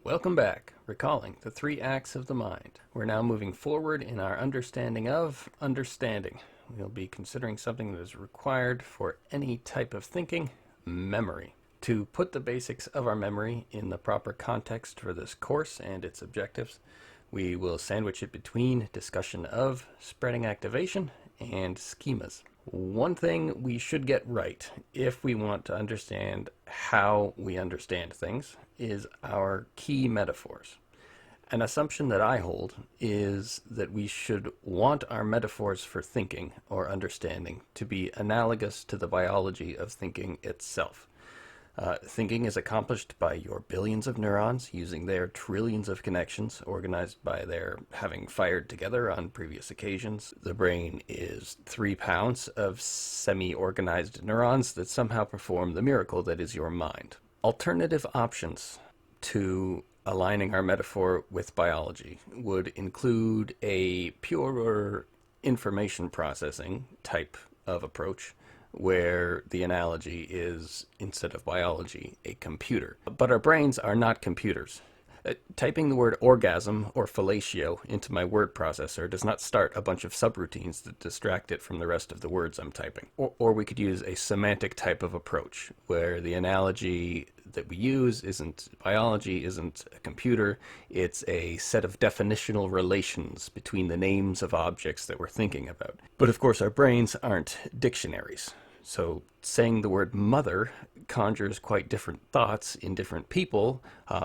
Welcome back, recalling the three acts of the mind. We're now moving forward in our understanding of understanding. We'll be considering something that is required for any type of thinking, memory. To put the basics of our memory in the proper context for this course and its objectives, we will sandwich it between discussion of spreading activation and schemas. One thing we should get right if we want to understand how we understand things is our key metaphors. An assumption that I hold is that we should want our metaphors for thinking or understanding to be analogous to the biology of thinking itself. Thinking is accomplished by your billions of neurons using their trillions of connections organized by their having fired together on previous occasions. The brain is 3 pounds of semi-organized neurons that somehow perform the miracle that is your mind. Alternative options to aligning our metaphor with biology would include a purer information processing type of approach, where the analogy is, instead of biology, a computer. But our brains are not computers. Typing the word orgasm or fellatio into my word processor does not start a bunch of subroutines that distract it from the rest of the words I'm typing. Or we could use a semantic type of approach, where the analogy that we use isn't biology, isn't a computer, it's a set of definitional relations between the names of objects that we're thinking about. But of course our brains aren't dictionaries. So saying the word mother conjures quite different thoughts in different people,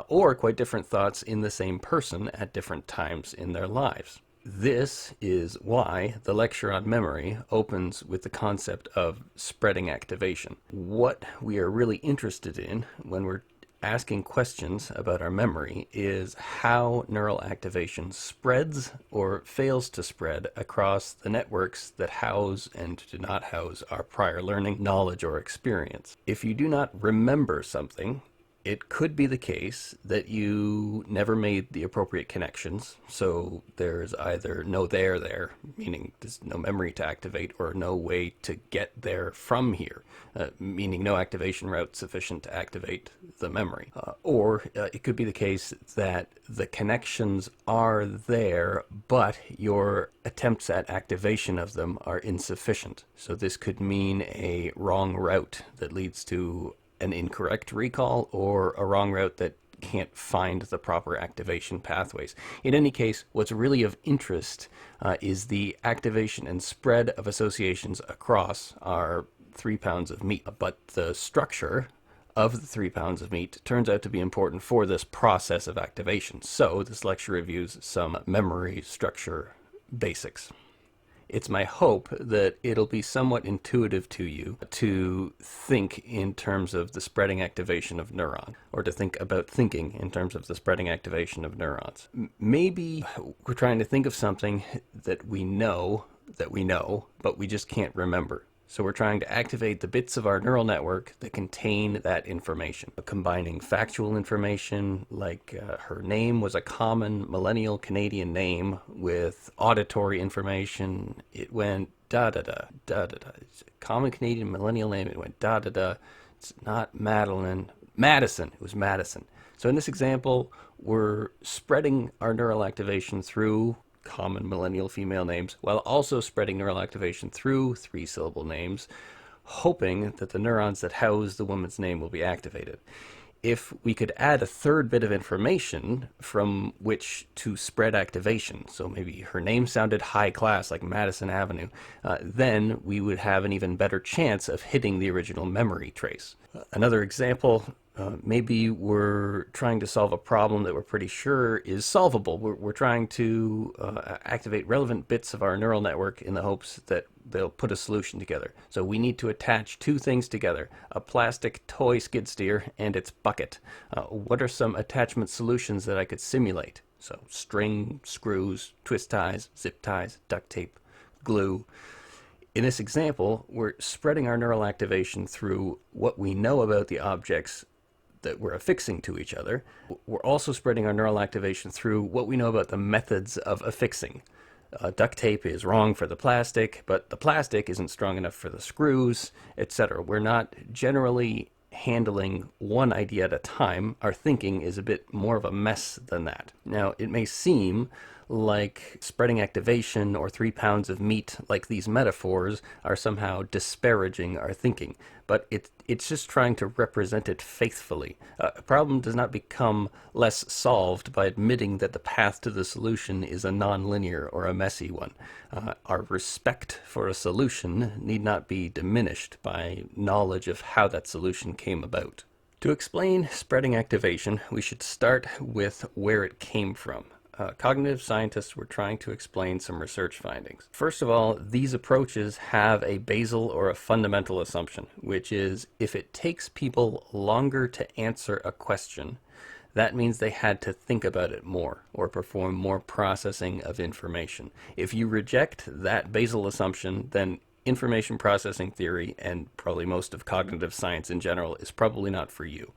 or quite different thoughts in the same person at different times in their lives. This is why the lecture on memory opens with the concept of spreading activation. What we are really interested in when we're asking questions about our memory is how neural activation spreads or fails to spread across the networks that house and do not house our prior learning, knowledge, or experience. If you do not remember something, it could be the case that you never made the appropriate connections, so there's either no there, meaning there's no memory to activate, or no way to get there from here, meaning no activation route sufficient to activate the memory. Or it could be the case that the connections are there, but your attempts at activation of them are insufficient. So this could mean a wrong route that leads to an incorrect recall, or a wrong route that can't find the proper activation pathways. In any case, what's really of interest is the activation and spread of associations across our 3 pounds of meat. But the structure of the 3 pounds of meat turns out to be important for this process of activation. So this lecture reviews some memory structure basics. It's my hope that it'll be somewhat intuitive to you to think in terms of the spreading activation of neurons, or to think about thinking in terms of the spreading activation of neurons. Maybe we're trying to think of something that we know, but we just can't remember. So we're trying to activate the bits of our neural network that contain that information, combining factual information like her name was a common millennial Canadian name with auditory information. It went da-da-da, da-da-da. It's a common Canadian millennial name. It went da-da-da. It's not Madeline. Madison. It was Madison. So in this example, we're spreading our neural activation through common millennial female names, while also spreading neural activation through 3-syllable names, hoping that the neurons that house the woman's name will be activated. If we could add a third bit of information from which to spread activation, so maybe her name sounded high class like Madison Avenue, then we would have an even better chance of hitting the original memory trace. Another example, maybe we're trying to solve a problem that we're pretty sure is solvable. We're trying to activate relevant bits of our neural network in the hopes that they'll put a solution together. So we need to attach 2 things together, a plastic toy skid steer and its bucket. What are some attachment solutions that I could simulate? So string, screws, twist ties, zip ties, duct tape, glue. In this example, we're spreading our neural activation through what we know about the objects that we're affixing to each other. We're also spreading our neural activation through what we know about the methods of affixing. Duct tape is wrong for the plastic, but the plastic isn't strong enough for the screws, etc. We're not generally handling one idea at a time. Our thinking is a bit more of a mess than that. Now, it may seem like spreading activation or 3 pounds of meat, like these metaphors, are somehow disparaging our thinking, but it's just trying to represent it faithfully. A problem does not become less solved by admitting that the path to the solution is a non-linear or a messy one. Our respect for a solution need not be diminished by knowledge of how that solution came about. To explain spreading activation, we should start with where it came from. Cognitive scientists were trying to explain some research findings. First of all, these approaches have a basal or a fundamental assumption, which is if it takes people longer to answer a question, that means they had to think about it more or perform more processing of information. If you reject that basal assumption, then information processing theory, and probably most of cognitive science in general, is probably not for you.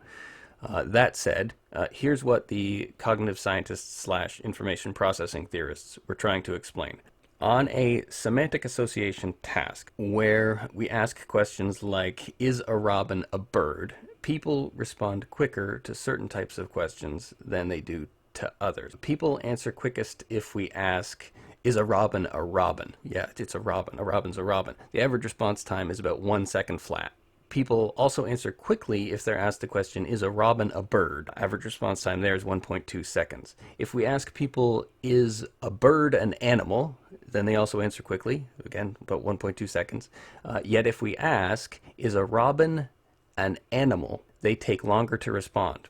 That said, here's what the cognitive scientists / information processing theorists were trying to explain. On a semantic association task where we ask questions like, is a robin a bird? People respond quicker to certain types of questions than they do to others. People answer quickest if we ask, is a robin a robin? Yeah, it's a robin. A robin's a robin. The average response time is about 1 second flat. People also answer quickly if they're asked the question, is a robin a bird? Average response time there is 1.2 seconds. If we ask people, is a bird an animal? Then they also answer quickly, again, about 1.2 seconds. Yet if we ask, is a robin an animal? They take longer to respond.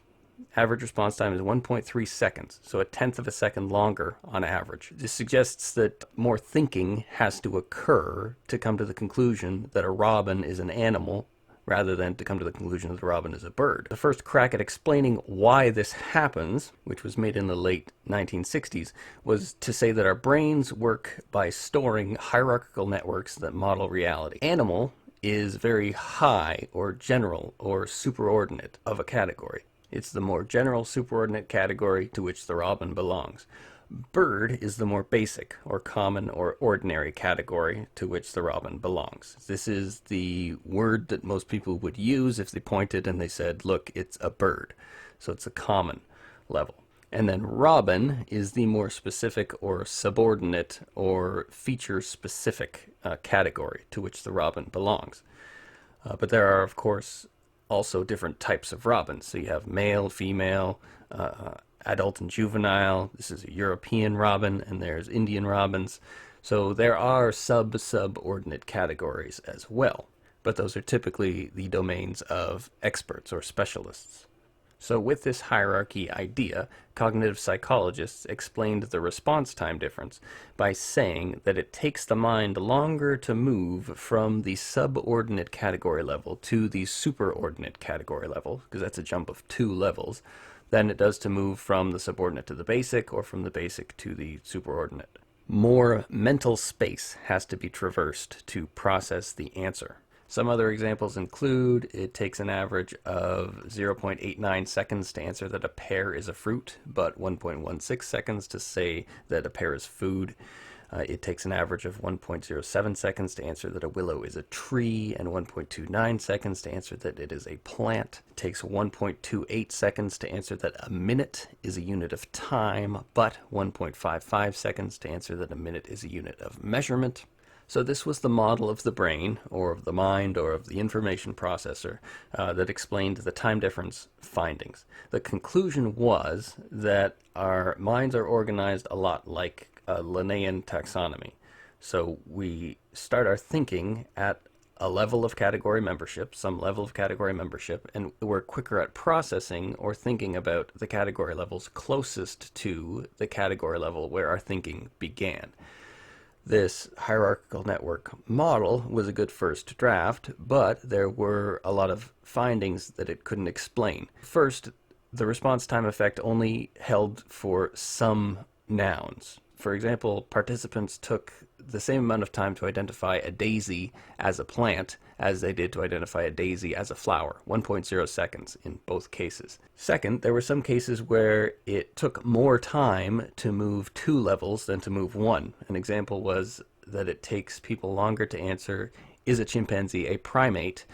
Average response time is 1.3 seconds, so 1/10 of a second longer on average. This suggests that more thinking has to occur to come to the conclusion that a robin is an animal, rather than to come to the conclusion that the robin is a bird. The first crack at explaining why this happens, which was made in the late 1960s, was to say that our brains work by storing hierarchical networks that model reality. Animal is very high or general or superordinate of a category. It's the more general superordinate category to which the robin belongs. Bird is the more basic or common or ordinary category to which the robin belongs. This is the word that most people would use if they pointed and they said, look, it's a bird. So it's a common level. And then robin is the more specific or subordinate or feature-specific category to which the robin belongs. But there are, of course, also different types of robins. So you have male, female, adult and juvenile. This is a European robin, and there's Indian robins. So there are subordinate categories as well, but those are typically the domains of experts or specialists. So with this hierarchy idea, cognitive psychologists explained the response time difference by saying that it takes the mind longer to move from the subordinate category level to the superordinate category level, because that's a jump of 2 levels, than it does to move from the subordinate to the basic or from the basic to the superordinate. More mental space has to be traversed to process the answer. Some other examples include it takes an average of 0.89 seconds to answer that a pear is a fruit, but 1.16 seconds to say that a pear is food. It takes an average of 1.07 seconds to answer that a willow is a tree, and 1.29 seconds to answer that it is a plant. It takes 1.28 seconds to answer that a minute is a unit of time, but 1.55 seconds to answer that a minute is a unit of measurement. So this was the model of the brain, or of the mind, or of the information processor that explained the time difference findings. The conclusion was that our minds are organized a lot like a Linnaean taxonomy. So we start our thinking at a level of category membership, some level of category membership, and we're quicker at processing or thinking about the category levels closest to the category level where our thinking began. This hierarchical network model was a good first draft, but there were a lot of findings that it couldn't explain. First, the response time effect only held for some nouns. For example, participants took the same amount of time to identify a daisy as a plant as they did to identify a daisy as a flower, 1.0 seconds in both cases. Second, there were some cases where it took more time to move 2 levels than to move 1. An example was that it takes people longer to answer, is a chimpanzee a primate,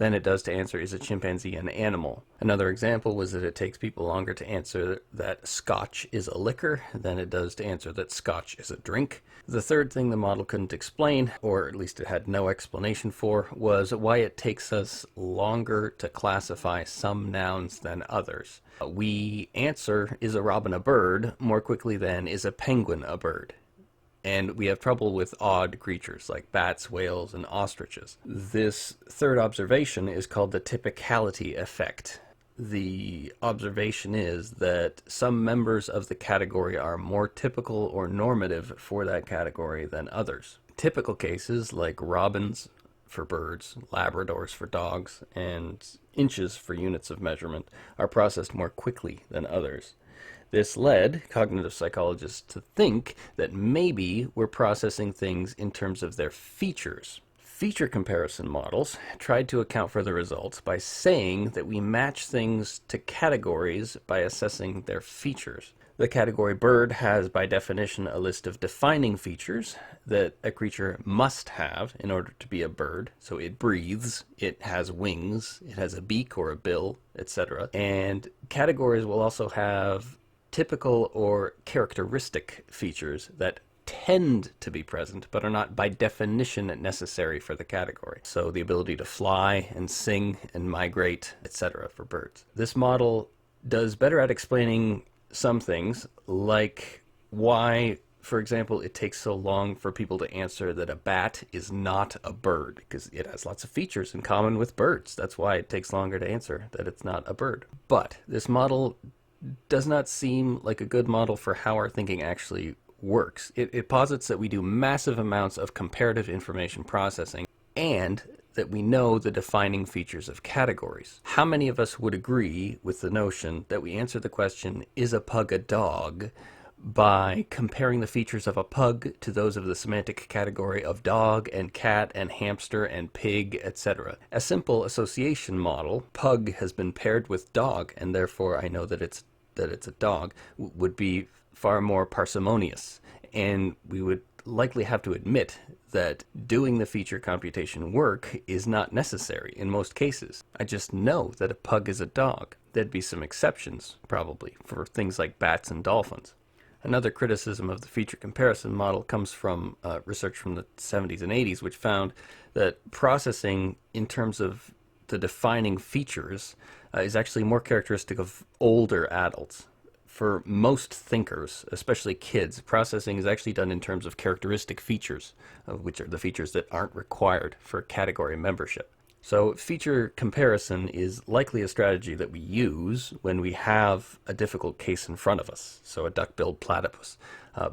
than it does to answer, is a chimpanzee an animal? Another example was that it takes people longer to answer that scotch is a liquor than it does to answer that scotch is a drink. The third thing the model couldn't explain, or at least it had no explanation for, was why it takes us longer to classify some nouns than others. We answer, is a robin a bird, more quickly than is a penguin a bird. And we have trouble with odd creatures like bats, whales, and ostriches. This third observation is called the typicality effect. The observation is that some members of the category are more typical or normative for that category than others. Typical cases like robins for birds, Labradors for dogs, and inches for units of measurement are processed more quickly than others. This led cognitive psychologists to think that maybe we're processing things in terms of their features. Feature comparison models tried to account for the results by saying that we match things to categories by assessing their features. The category bird has, by definition, a list of defining features that a creature must have in order to be a bird. So it breathes, it has wings, it has a beak or a bill, etc. And categories will also have typical or characteristic features that tend to be present, but are not by definition necessary for the category. So the ability to fly and sing and migrate, etc. for birds. This model does better at explaining some things, like why, for example, it takes so long for people to answer that a bat is not a bird, because it has lots of features in common with birds. That's why it takes longer to answer that it's not a bird. But this model does not seem like a good model for how our thinking actually works. It posits that we do massive amounts of comparative information processing and that we know the defining features of categories. How many of us would agree with the notion that we answer the question, is a pug a dog, by comparing the features of a pug to those of the semantic category of dog and cat and hamster and pig, etc. A simple association model, pug has been paired with dog, and therefore I know that it's a dog, would be far more parsimonious. And we would likely have to admit that doing the feature computation work is not necessary in most cases. I just know that a pug is a dog. There'd be some exceptions, probably, for things like bats and dolphins. Another criticism of the feature comparison model comes from research from the 70s and 80s, which found that processing in terms of the defining features is actually more characteristic of older adults. For most thinkers, especially kids, processing is actually done in terms of characteristic features, which are the features that aren't required for category membership. So feature comparison is likely a strategy that we use when we have a difficult case in front of us, so a duck-billed platypus.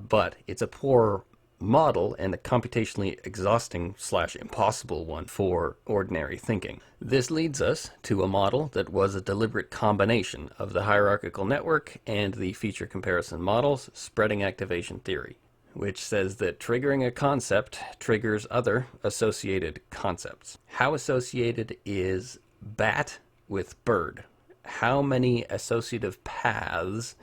But it's a poor model and a computationally exhausting / impossible one for ordinary thinking. This leads us to a model that was a deliberate combination of the hierarchical network and the feature comparison model's spreading activation theory, which says that triggering a concept triggers other associated concepts. How associated is bat with bird? How many associative paths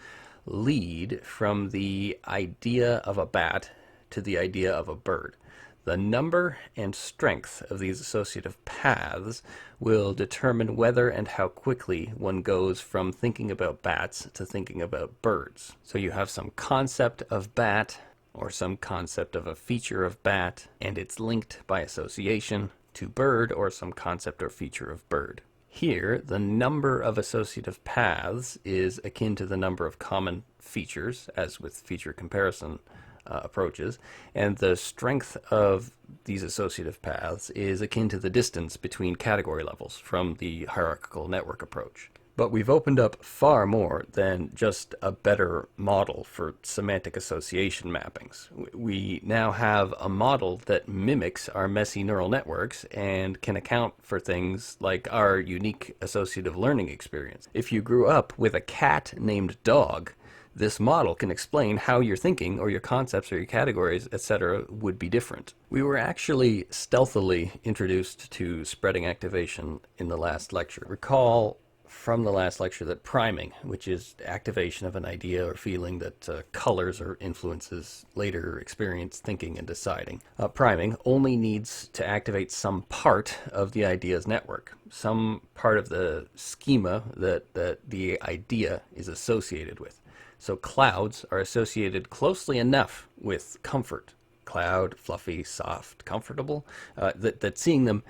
lead from the idea of a bat to the idea of a bird? The number and strength of these associative paths will determine whether and how quickly one goes from thinking about bats to thinking about birds. So you have some concept of bat, or some concept of a feature of bat, and it's linked by association to bird, or some concept or feature of bird. Here, the number of associative paths is akin to the number of common features, as with feature comparison approaches, and the strength of these associative paths is akin to the distance between category levels from the hierarchical network approach. But we've opened up far more than just a better model for semantic association mappings. We now have a model that mimics our messy neural networks and can account for things like our unique associative learning experience. If you grew up with a cat named Dog, this model can explain how your thinking or your concepts or your categories, etc., would be different. We were actually stealthily introduced to spreading activation in the last lecture. Recall from the last lecture that priming, which is activation of an idea or feeling that colors or influences later experience, thinking, and deciding. Priming only needs to activate some part of the idea's network, some part of the schema that the idea is associated with. So clouds are associated closely enough with comfort. Cloud, fluffy, soft, comfortable, that seeing them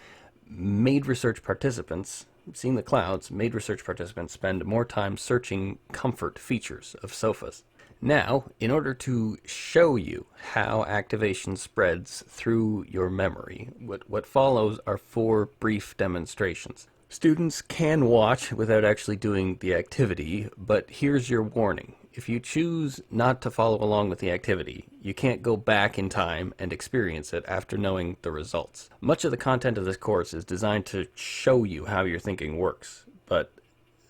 made research participants, seeing the clouds made research participants spend more time searching comfort features of sofas. Now, in order to show you how activation spreads through your memory, what follows are 4 brief demonstrations. Students can watch without actually doing the activity, but here's your warning. If you choose not to follow along with the activity, you can't go back in time and experience it after knowing the results. Much of the content of this course is designed to show you how your thinking works, but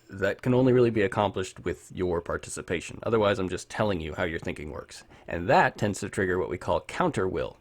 that can only really be accomplished with your participation. Otherwise, I'm just telling you how your thinking works. And that tends to trigger what we call counter will.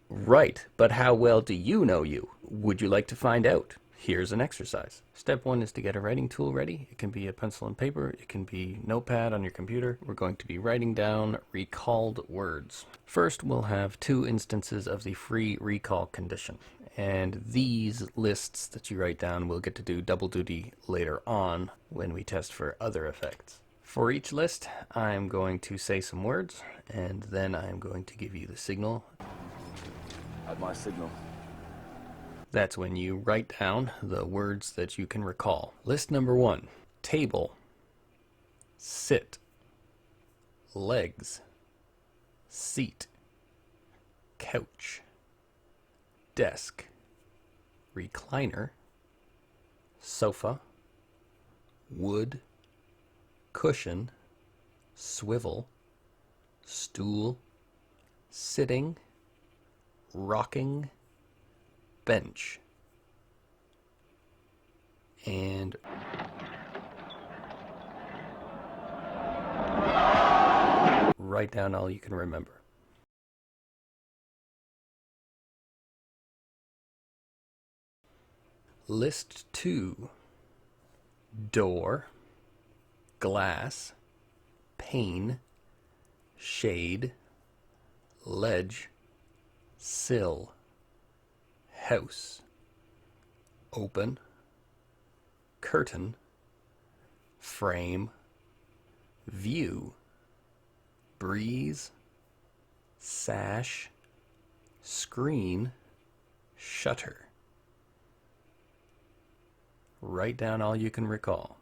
Right, but how well do you know you? Would you like to find out? Here's an exercise. Step 1 is to get a writing tool ready. It can be a pencil and paper. It can be notepad on your computer. We're going to be writing down recalled words. First, we'll have 2 instances of the free recall condition. And these lists that you write down will get to do double duty later on when we test for other effects. For each list, I'm going to say some words, and then I'm going to give you the signal. At my signal. That's when you write down the words that you can recall. List number 1, table, sit, legs, seat, couch, desk, recliner, sofa, wood, cushion, swivel, stool, sitting, rocking, bench. And write down all you can remember. List 2, door, glass, pane, shade, ledge, sill, house, open, curtain, frame, view, breeze, sash, screen, shutter. Write down all you can recall.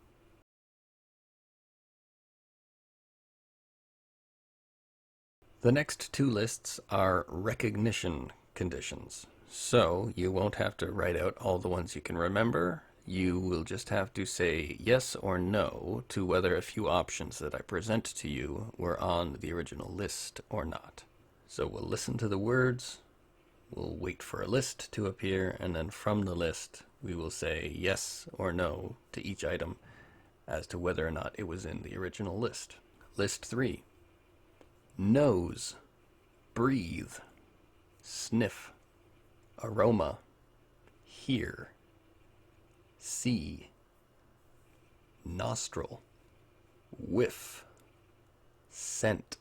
The next 2 lists are recognition conditions. So you won't have to write out all the ones you can remember. You will just have to say yes or no to whether a few options that I present to you were on the original list or not. So we'll listen to the words, we'll wait for a list to appear, and then from the list we will say yes or no to each item as to whether or not it was in the original list. List 3. Nose, breathe, sniff, aroma, hear, see, nostril, whiff, scent,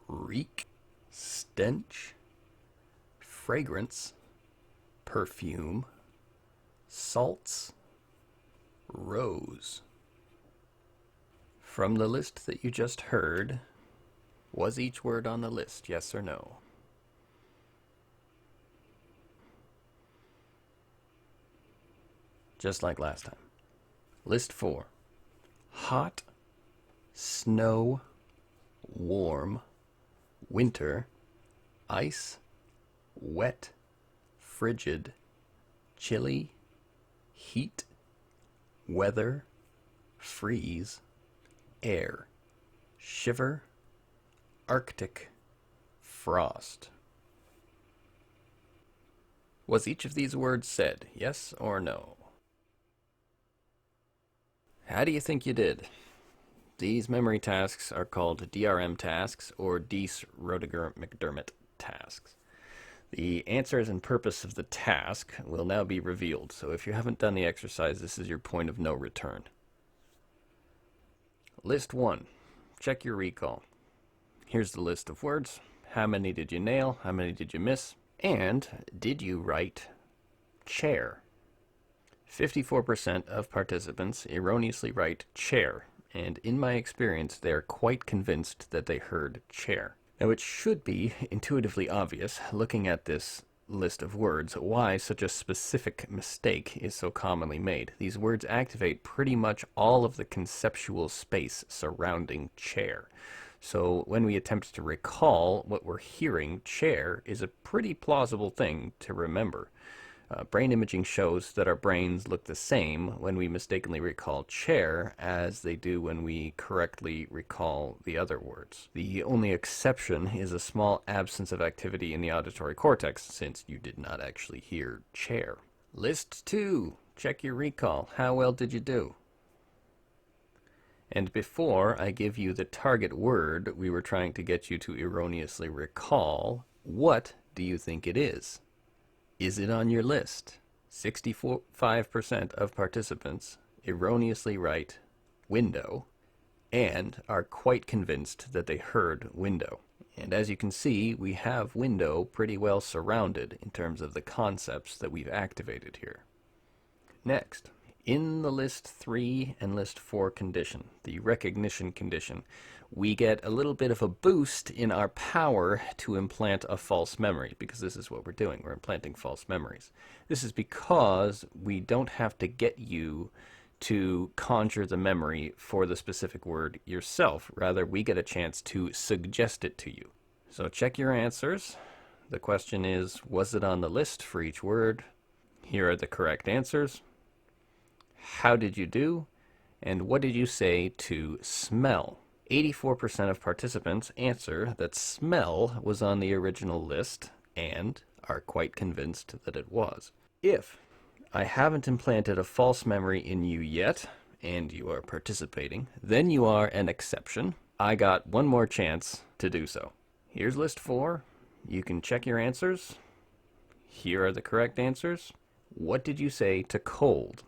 reek, stench, fragrance, perfume, salts, rose. From the list that you just heard, was each word on the list, yes or no? Just like last time. List 4. Hot, snow, warm, winter, ice, wet, frigid, chilly, heat, weather, freeze, air, shiver, Arctic, frost. Was each of these words said, yes or no? How do you think you did? These memory tasks are called DRM tasks or Dease-Roediger-McDermott tasks. The answers and purpose of the task will now be revealed, so if you haven't done the exercise, this is your point of no return. List 1. Check your recall. Here's the list of words. How many did you nail? How many did you miss? And did you write chair? 54% of participants erroneously write chair, and in my experience, they are quite convinced that they heard chair. Now, it should be intuitively obvious, looking at this list of words, why such a specific mistake is so commonly made. These words activate pretty much all of the conceptual space surrounding chair. So when we attempt to recall what we're hearing, chair is a pretty plausible thing to remember. Brain imaging shows that our brains look the same when we mistakenly recall chair as they do when we correctly recall the other words. The only exception is a small absence of activity in the auditory cortex, since you did not actually hear chair. List 2. Check your recall. How well did you do? And before I give you the target word we were trying to get you to erroneously recall, what do you think it is? Is it on your list? 65% of participants erroneously write window and are quite convinced that they heard window. And as you can see, we have window pretty well surrounded in terms of the concepts that we've activated here. Next, in the list 3 and list 4 condition, the recognition condition, we get a little bit of a boost in our power to implant a false memory, because this is what we're doing. We're implanting false memories. This is because we don't have to get you to conjure the memory for the specific word yourself. Rather, we get a chance to suggest it to you. So check your answers. The question is, was it on the list for each word? Here are the correct answers. How did you do? And what did you say to smell? 84% of participants answer that smell was on the original list and are quite convinced that it was. If I haven't implanted a false memory in you yet, and you are participating, then you are an exception. I got one more chance to do so. Here's list 4. You can check your answers. Here are the correct answers. What did you say to cold?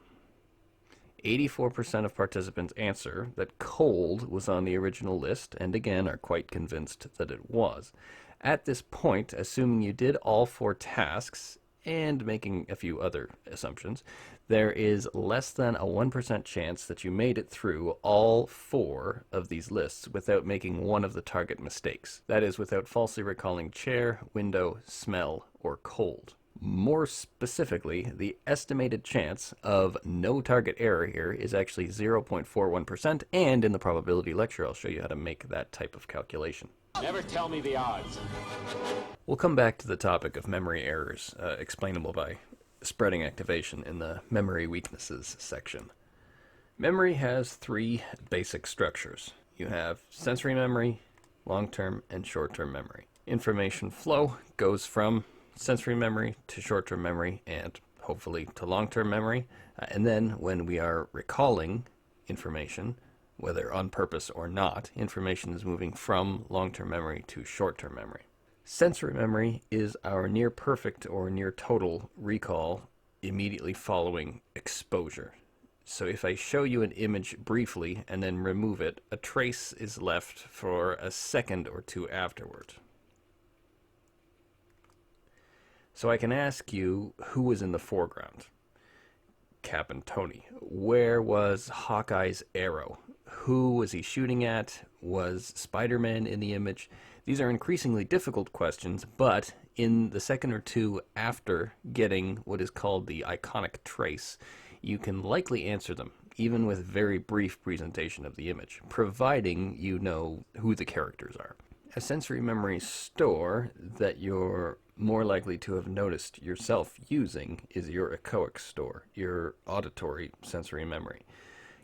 84% of participants answer that cold was on the original list, and again are quite convinced that it was. At this point, assuming you did all 4 tasks, and making a few other assumptions, there is less than a 1% chance that you made it through all 4 of these lists without making one of the target mistakes. That is, without falsely recalling chair, window, smell, or cold. More specifically, the estimated chance of no target error here is actually 0.41%, and in the probability lecture I'll show you how to make that type of calculation. Never tell me the odds. We'll come back to the topic of memory errors, explainable by spreading activation in the memory weaknesses section. Memory has 3 basic structures. You have sensory memory, long-term, and short-term memory. Information flow goes from sensory memory to short-term memory and hopefully to long-term memory. And then when we are recalling information, whether on purpose or not, information is moving from long-term memory to short-term memory. Sensory memory is our near perfect or near total recall immediately following exposure. So if I show you an image briefly and then remove it, a trace is left for a second or two afterward. So I can ask you, who was in the foreground? Cap and Tony. Where was Hawkeye's arrow? Who was he shooting at? Was Spider-Man in the image? These are increasingly difficult questions, but in the second or two after getting what is called the iconic trace, you can likely answer them, even with very brief presentation of the image, providing you know who the characters are. A sensory memory store that you're more likely to have noticed yourself using is your echoic store, your auditory sensory memory.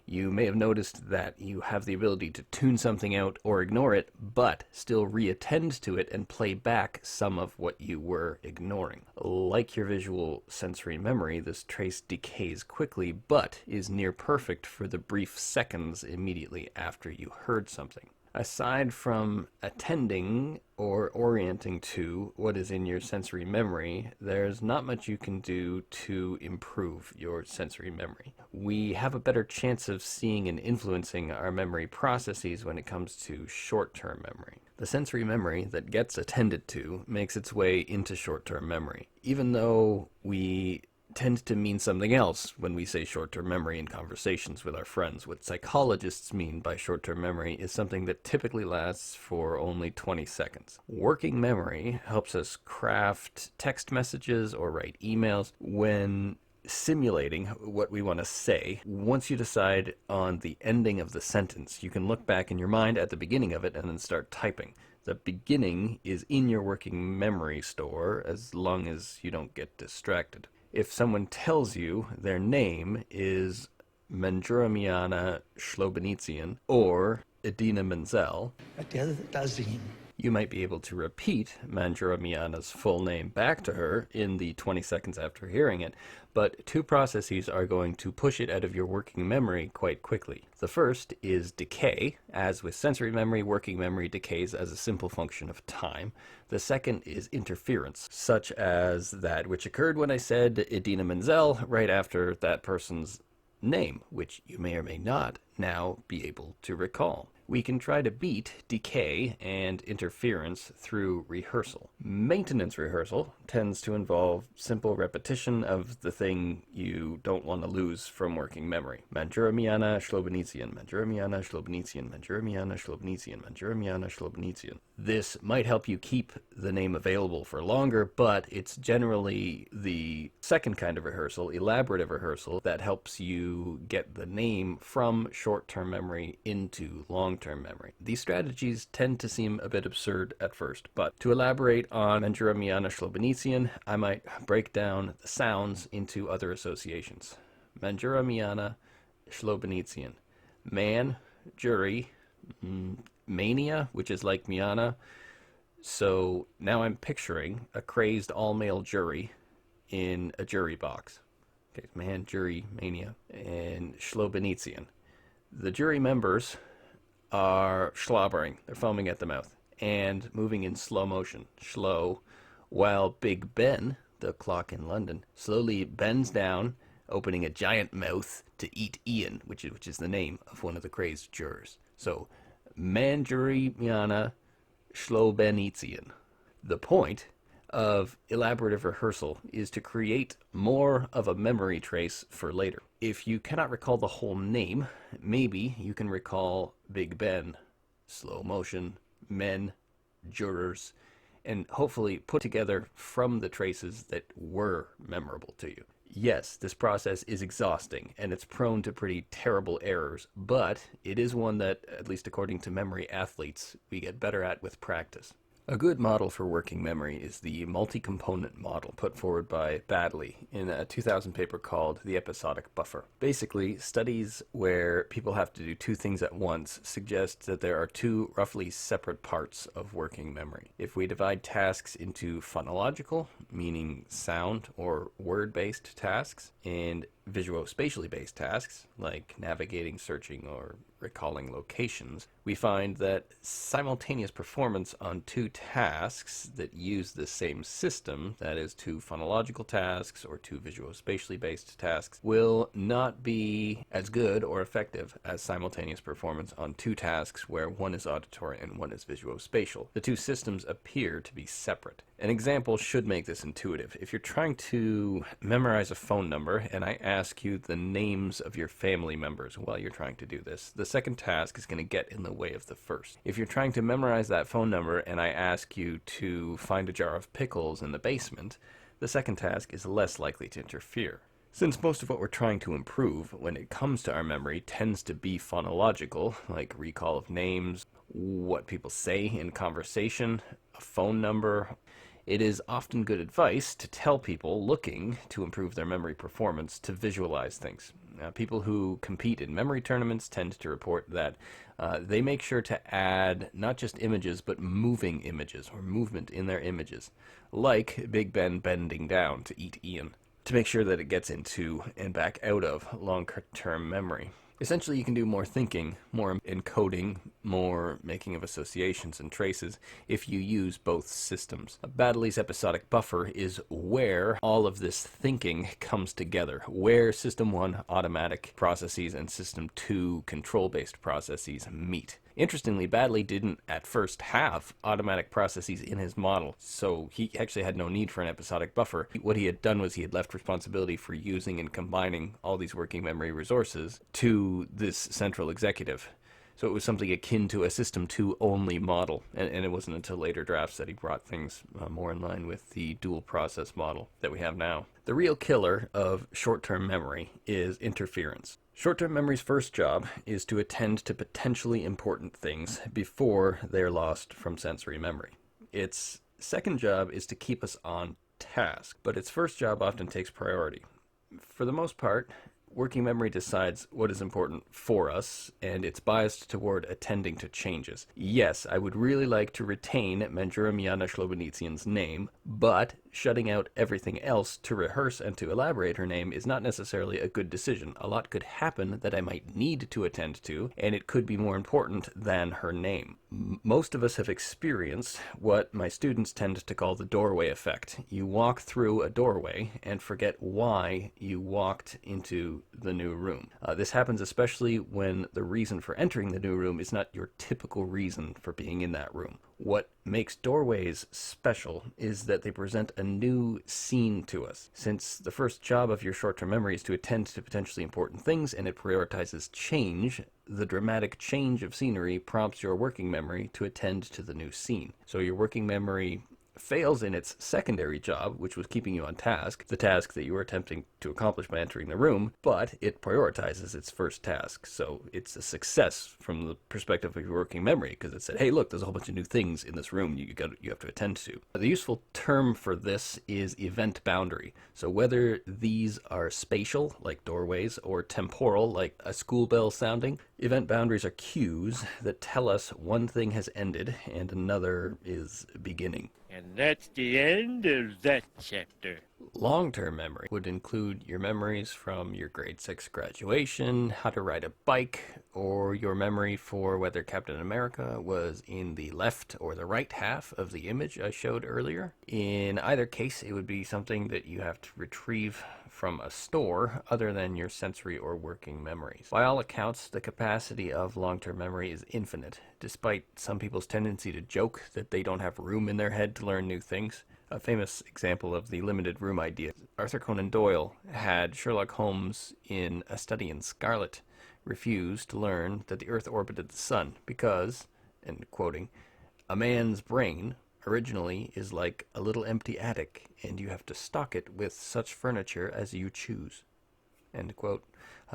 You may have noticed that you have the ability to tune something out or ignore it, but still reattend to it and play back some of what you were ignoring. Like your visual sensory memory, this trace decays quickly, but is near perfect for the brief seconds immediately after you heard something. Aside from attending or orienting to what is in your sensory memory, there's not much you can do to improve your sensory memory. We have a better chance of seeing and influencing our memory processes when it comes to short-term memory. The sensory memory that gets attended to makes its way into short-term memory, even though we tend to mean something else when we say short-term memory in conversations with our friends. What psychologists mean by short-term memory is something that typically lasts for only 20 seconds. Working memory helps us craft text messages or write emails when simulating what we want to say. Once you decide on the ending of the sentence, you can look back in your mind at the beginning of it and then start typing. The beginning is in your working memory store as long as you don't get distracted. If someone tells you their name is Manjuramiana Shlobenitsian or Edina Menzel, you might be able to repeat Manjuramiana's full name back to her in the 20 seconds after hearing it, but two processes are going to push it out of your working memory quite quickly. The first is decay. As with sensory memory, working memory decays as a simple function of time. The second is interference, such as that which occurred when I said Edina Menzel right after that person's name, which you may or may not now be able to recall. We can try to beat decay and interference through rehearsal. Maintenance rehearsal tends to involve simple repetition of the thing you don't want to lose from working memory. Manjuramiana Shlobenitsian, Manjuramiana Shlobenitsian, Manjuramiana Shlobenitsian, Manjuramiana Shlobenitsian. This might help you keep the name available for longer, but it's generally the second kind of rehearsal, elaborative rehearsal, that helps you get the name from short-term memory into long-term memory. These strategies tend to seem a bit absurd at first, but to elaborate on Manjuramiana Shlobenitsian, I might break down the sounds into other associations. Manjuramiana Shlobenitsian. Man, jury, mania, which is like Miana. So now I'm picturing a crazed all-male jury in a jury box. Okay, man, jury, mania, and Shlobenitsian. The jury members are slobbering, they're foaming at the mouth, and moving in slow motion, slow, while Big Ben, the clock in London, slowly bends down, opening a giant mouth to eat Ian, which is the name of one of the crazed jurors. So, Manjuramiana Shlobenitsian. The point of elaborative rehearsal is to create more of a memory trace for later. If you cannot recall the whole name, maybe you can recall Big Ben, slow motion, men, jurors, and hopefully put together from the traces that were memorable to you. Yes, this process is exhausting, and it's prone to pretty terrible errors, but it is one that, at least according to memory athletes, we get better at with practice. A good model for working memory is the multi-component model put forward by Badley in a 2000 paper called The Episodic Buffer. Basically, studies where people have to do two things at once suggest that there are two roughly separate parts of working memory. If we divide tasks into phonological, meaning sound or word-based tasks, and visuospatially based tasks, like navigating, searching, or recalling locations, we find that simultaneous performance on two tasks that use the same system, that is, two phonological tasks or two visuospatially based tasks, will not be as good or effective as simultaneous performance on two tasks where one is auditory and one is visuospatial. The two systems appear to be separate. An example should make this intuitive. If you're trying to memorize a phone number and I ask you the names of your family members while you're trying to do this, the second task is going to get in the way of the first. If you're trying to memorize that phone number and I ask you to find a jar of pickles in the basement, the second task is less likely to interfere. Since most of what we're trying to improve when it comes to our memory tends to be phonological, like recall of names, what people say in conversation, a phone number, it is often good advice to tell people looking to improve their memory performance to visualize things. People who compete in memory tournaments tend to report that they make sure to add not just images, but moving images or movement in their images, like Big Ben bending down to eat Ian. to make sure that it gets into and back out of long-term memory. Essentially, you can do more thinking, more encoding, more making of associations and traces if you use both systems. Baddeley's episodic buffer is where all of this thinking comes together, where System 1 automatic processes and System 2 control-based processes meet. Interestingly, Baddeley didn't at first have automatic processes in his model, so he actually had no need for an episodic buffer. What he had done was he had left responsibility for using and combining all these working memory resources to this central executive. So it was something akin to a System 2 only model, and it wasn't until later drafts that he brought things more in line with the dual process model that we have now. The real killer of short-term memory is interference. Short-term memory's first job is to attend to potentially important things before they're lost from sensory memory. Its second job is to keep us on task, but its first job often takes priority. For the most part, working memory decides what is important for us, and it's biased toward attending to changes. Yes, I would really like to retain Menjuram Yana Slobodnitsian's name, but shutting out everything else to rehearse and to elaborate her name is not necessarily a good decision. A lot could happen that I might need to attend to, and it could be more important than her name. Most of us have experienced what my students tend to call the doorway effect. You walk through a doorway and forget why you walked into the new room. This happens especially when the reason for entering the new room is not your typical reason for being in that room. What makes doorways special is that they present a new scene to us. Since the first job of your short-term memory is to attend to potentially important things and it prioritizes change, the dramatic change of scenery prompts your working memory to attend to the new scene. So your working memory fails in its secondary job, which was keeping you on task, the task that you were attempting to accomplish by entering the room, but it prioritizes its first task. So it's a success from the perspective of your working memory, because it said, hey, look, there's a whole bunch of new things in this room you have to attend to. The useful term for this is event boundary. So whether these are spatial, like doorways, or temporal, like a school bell sounding, event boundaries are cues that tell us one thing has ended and another is beginning. And that's the end of that chapter. Long-term memory would include your memories from your grade 6 graduation, how to ride a bike, or your memory for whether Captain America was in the left or the right half of the image I showed earlier. In either case, it would be something that you have to retrieve from a store other than your sensory or working memories. By all accounts, the capacity of long-term memory is infinite, despite some people's tendency to joke that they don't have room in their head to learn new things. A famous example of the limited room idea. Arthur Conan Doyle had Sherlock Holmes in A Study in Scarlet refuse to learn that the Earth orbited the sun because, and quoting, a man's brain originally is like a little empty attic, and you have to stock it with such furniture as you choose. End quote.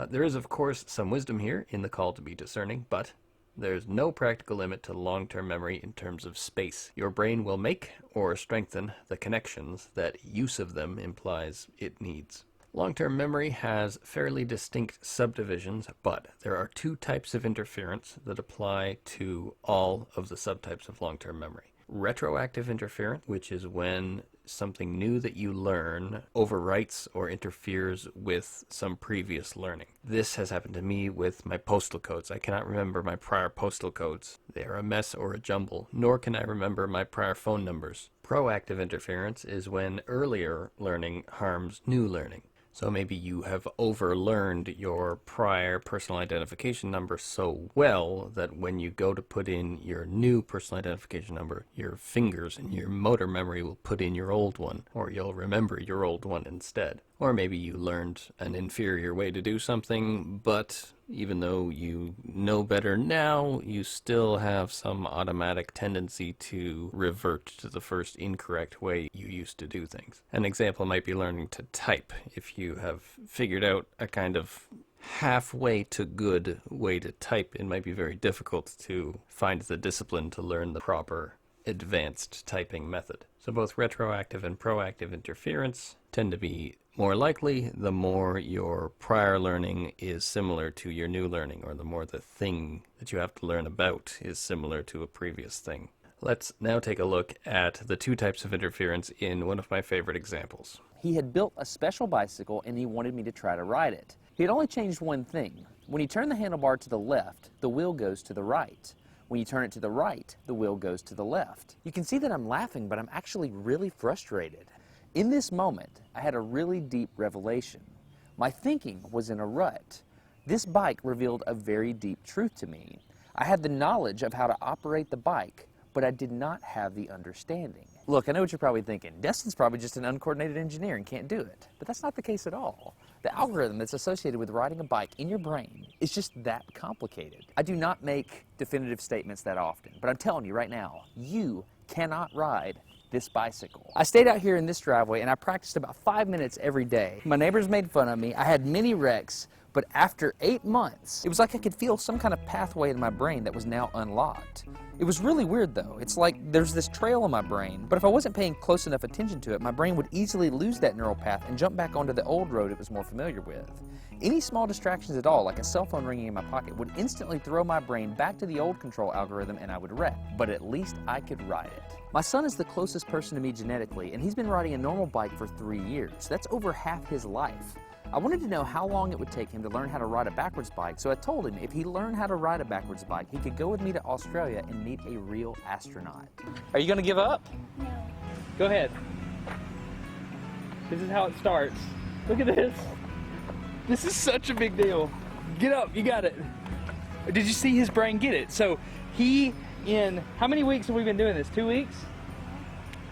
There is, of course, some wisdom here in the call to be discerning, but there's no practical limit to long-term memory in terms of space. Your brain will make or strengthen the connections that use of them implies it needs. Long-term memory has fairly distinct subdivisions, but there are two types of interference that apply to all of the subtypes of long-term memory. Retroactive interference, which is when something new that you learn overwrites or interferes with some previous learning. This has happened to me with my postal codes. I cannot remember my prior postal codes. They are a mess or a jumble, nor can I remember my prior phone numbers. Proactive interference is when earlier learning harms new learning. So maybe you have overlearned your prior personal identification number so well that when you go to put in your new personal identification number, your fingers and your motor memory will put in your old one, or you'll remember your old one instead. Or maybe you learned an inferior way to do something, but even though you know better now, you still have some automatic tendency to revert to the first incorrect way you used to do things. An example might be learning to type. If you have figured out a kind of halfway to good way to type, it might be very difficult to find the discipline to learn the proper advanced typing method. So both retroactive and proactive interference tend to be more likely the more your prior learning is similar to your new learning, or the more the thing that you have to learn about is similar to a previous thing. Let's now take a look at the two types of interference in one of my favorite examples. He had built a special bicycle and he wanted me to try to ride it. He had only changed one thing. When you turn the handlebar to the left, the wheel goes to the right. When you turn it to the right, the wheel goes to the left. You can see that I'm laughing, but I'm actually really frustrated. In this moment, I had a really deep revelation. My thinking was in a rut. This bike revealed a very deep truth to me. I had the knowledge of how to operate the bike, but I did not have the understanding. Look, I know what you're probably thinking. Destin's probably just an uncoordinated engineer and can't do it. But that's not the case at all. The algorithm that's associated with riding a bike in your brain is just that complicated. I do not make definitive statements that often, but I'm telling you right now, you cannot ride this bicycle. I stayed out here in this driveway and I practiced about 5 minutes every day. My neighbors made fun of me. I had many wrecks, but after 8 months, it was like I could feel some kind of pathway in my brain that was now unlocked. It was really weird though. It's like there's this trail in my brain, but if I wasn't paying close enough attention to it, my brain would easily lose that neural path and jump back onto the old road it was more familiar with. Any small distractions at all, like a cell phone ringing in my pocket, would instantly throw my brain back to the old control algorithm and I would wreck. But at least I could ride it. My son is the closest person to me genetically, and he's been riding a normal bike for 3 years. That's over half his life. I wanted to know how long it would take him to learn how to ride a backwards bike, so I told him if he learned how to ride a backwards bike, he could go with me to Australia and meet a real astronaut. Are you going to give up? No. Go ahead. This is how it starts. Look at this. This is such a big deal. Get up, you got it. Did you see his brain get it? So in how many weeks have we been doing this? 2 weeks?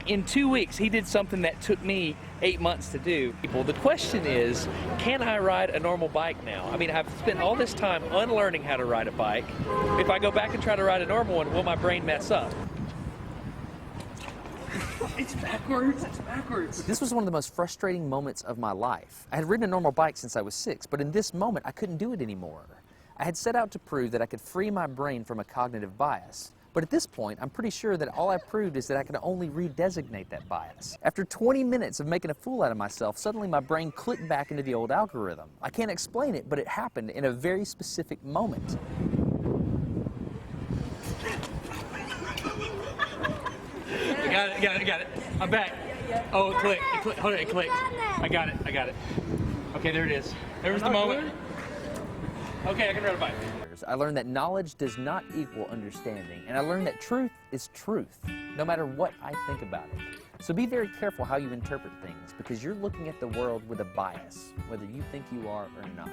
In 2 weeks, he did something that took me 8 months to do. Well, the question is, can I ride a normal bike now? I mean, I've spent all this time unlearning how to ride a bike. If I go back and try to ride a normal one, will my brain mess up? It's backwards, it's backwards. This was one of the most frustrating moments of my life. I had ridden a normal bike since I was 6, but in this moment, I couldn't do it anymore. I had set out to prove that I could free my brain from a cognitive bias. But at this point, I'm pretty sure that all I proved is that I could only redesignate that bias. After 20 minutes of making a fool out of myself, suddenly my brain clicked back into the old algorithm. I can't explain it, but it happened in a very specific moment. I got it. I'm back. Oh, it clicked. Hold on, it clicked. I got it. Okay, there it is. There was the moment. Okay, I can ride a bike. I learned that knowledge does not equal understanding, and I learned that truth is truth, no matter what I think about it. So be very careful how you interpret things, because you're looking at the world with a bias, whether you think you are or not.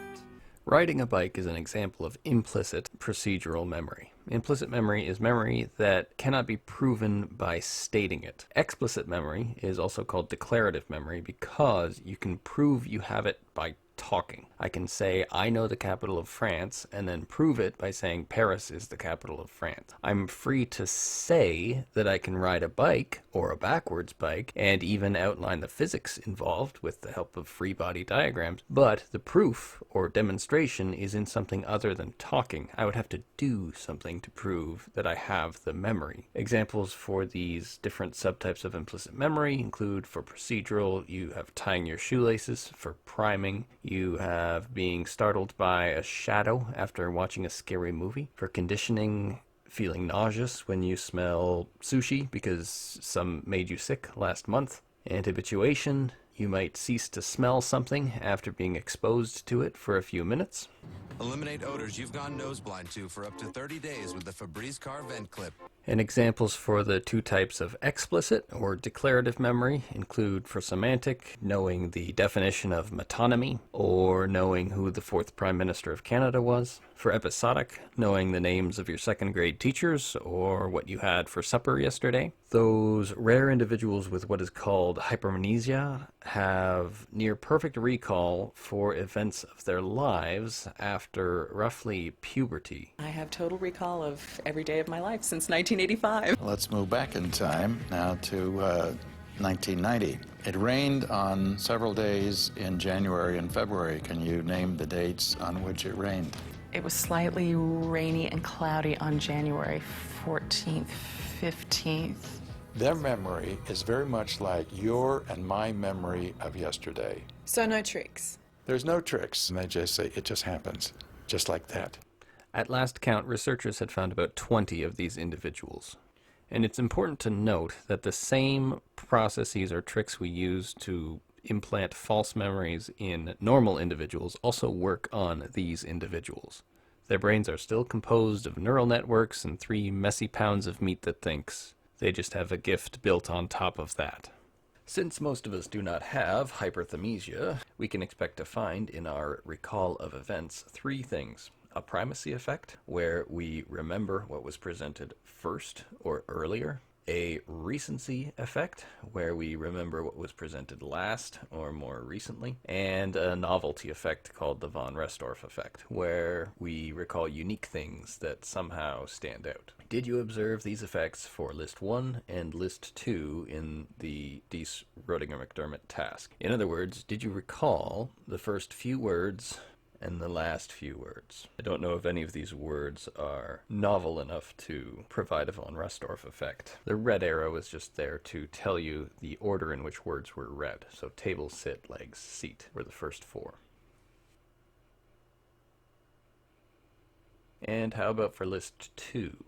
Riding a bike is an example of implicit procedural memory. Implicit memory is memory that cannot be proven by stating it. Explicit memory is also called declarative memory because you can prove you have it by talking. I can say, I know the capital of France, and then prove it by saying Paris is the capital of France. I'm free to say that I can ride a bike, or a backwards bike, and even outline the physics involved with the help of free body diagrams, but the proof or demonstration is in something other than talking. I would have to do something to prove that I have the memory. Examples for these different subtypes of implicit memory include, for procedural, you have tying your shoelaces. For priming, you have being startled by a shadow after watching a scary movie. For conditioning, feeling nauseous when you smell sushi because some made you sick last month. And habituation, you might cease to smell something after being exposed to it for a few minutes. Eliminate odors you've gone noseblind to for up to 30 days with the Febreze Car Vent Clip. And examples for the two types of explicit or declarative memory include, for semantic, knowing the definition of metonymy, or knowing who the 4th Prime Minister of Canada was. For episodic, knowing the names of your 2nd grade teachers or what you had for supper yesterday. Those rare individuals with what is called hyperthymesia have near perfect recall for events of their lives after roughly puberty. I have total recall of every day of my life since 1985. Let's move back in time now to 1990. It rained on several days in January and February. Can you name the dates on which it rained? It was slightly rainy and cloudy on January 14th, 15th. Their memory is very much like your and my memory of yesterday. So no tricks. There's no tricks, and they just say it just happens, just like that. At last count, researchers had found about 20 of these individuals. And it's important to note that the same processes or tricks we use to implant false memories in normal individuals also work on these individuals. Their brains are still composed of neural networks and 3 messy pounds of meat that thinks. They just have a gift built on top of that. Since most of us do not have hyperthymesia, we can expect to find in our recall of events 3 things. A primacy effect, where we remember what was presented first or earlier. A recency effect, where we remember what was presented last or more recently. And a novelty effect called the von Restorff effect, where we recall unique things that somehow stand out. Did you observe these effects for list 1 and list 2 in the Diess-Rodinger-McDermott task? In other words, did you recall the first few words and the last few words? I don't know if any of these words are novel enough to provide a von Restorff effect. The red arrow is just there to tell you the order in which words were read. So table, sit, legs, seat were the first 4. And how about for list 2?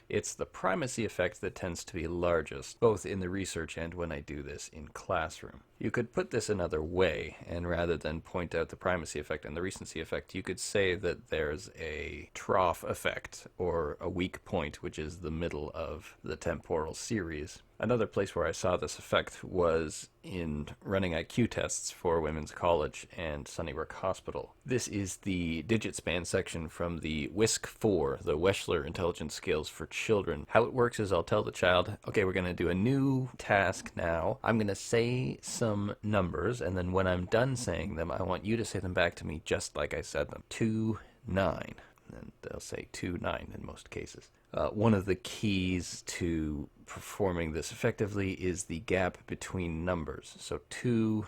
It's the primacy effect that tends to be largest, both in the research and when I do this in classroom. You could put this another way, and rather than point out the primacy effect and the recency effect, you could say that there's a trough effect, or a weak point, which is the middle of the temporal series. Another place where I saw this effect was in running IQ tests for Women's College and Sunnybrook Hospital. This is the digit span section from the WISC-4, the Wechsler Intelligence Scales for Children. How it works is I'll tell the child, okay, we're going to do a new task now. I'm going to say some numbers, and then when I'm done saying them, I want you to say them back to me just like I said them. 2, 9. And they'll say 2, 9 in most cases. One of the keys to performing this effectively is the gap between numbers. So 2,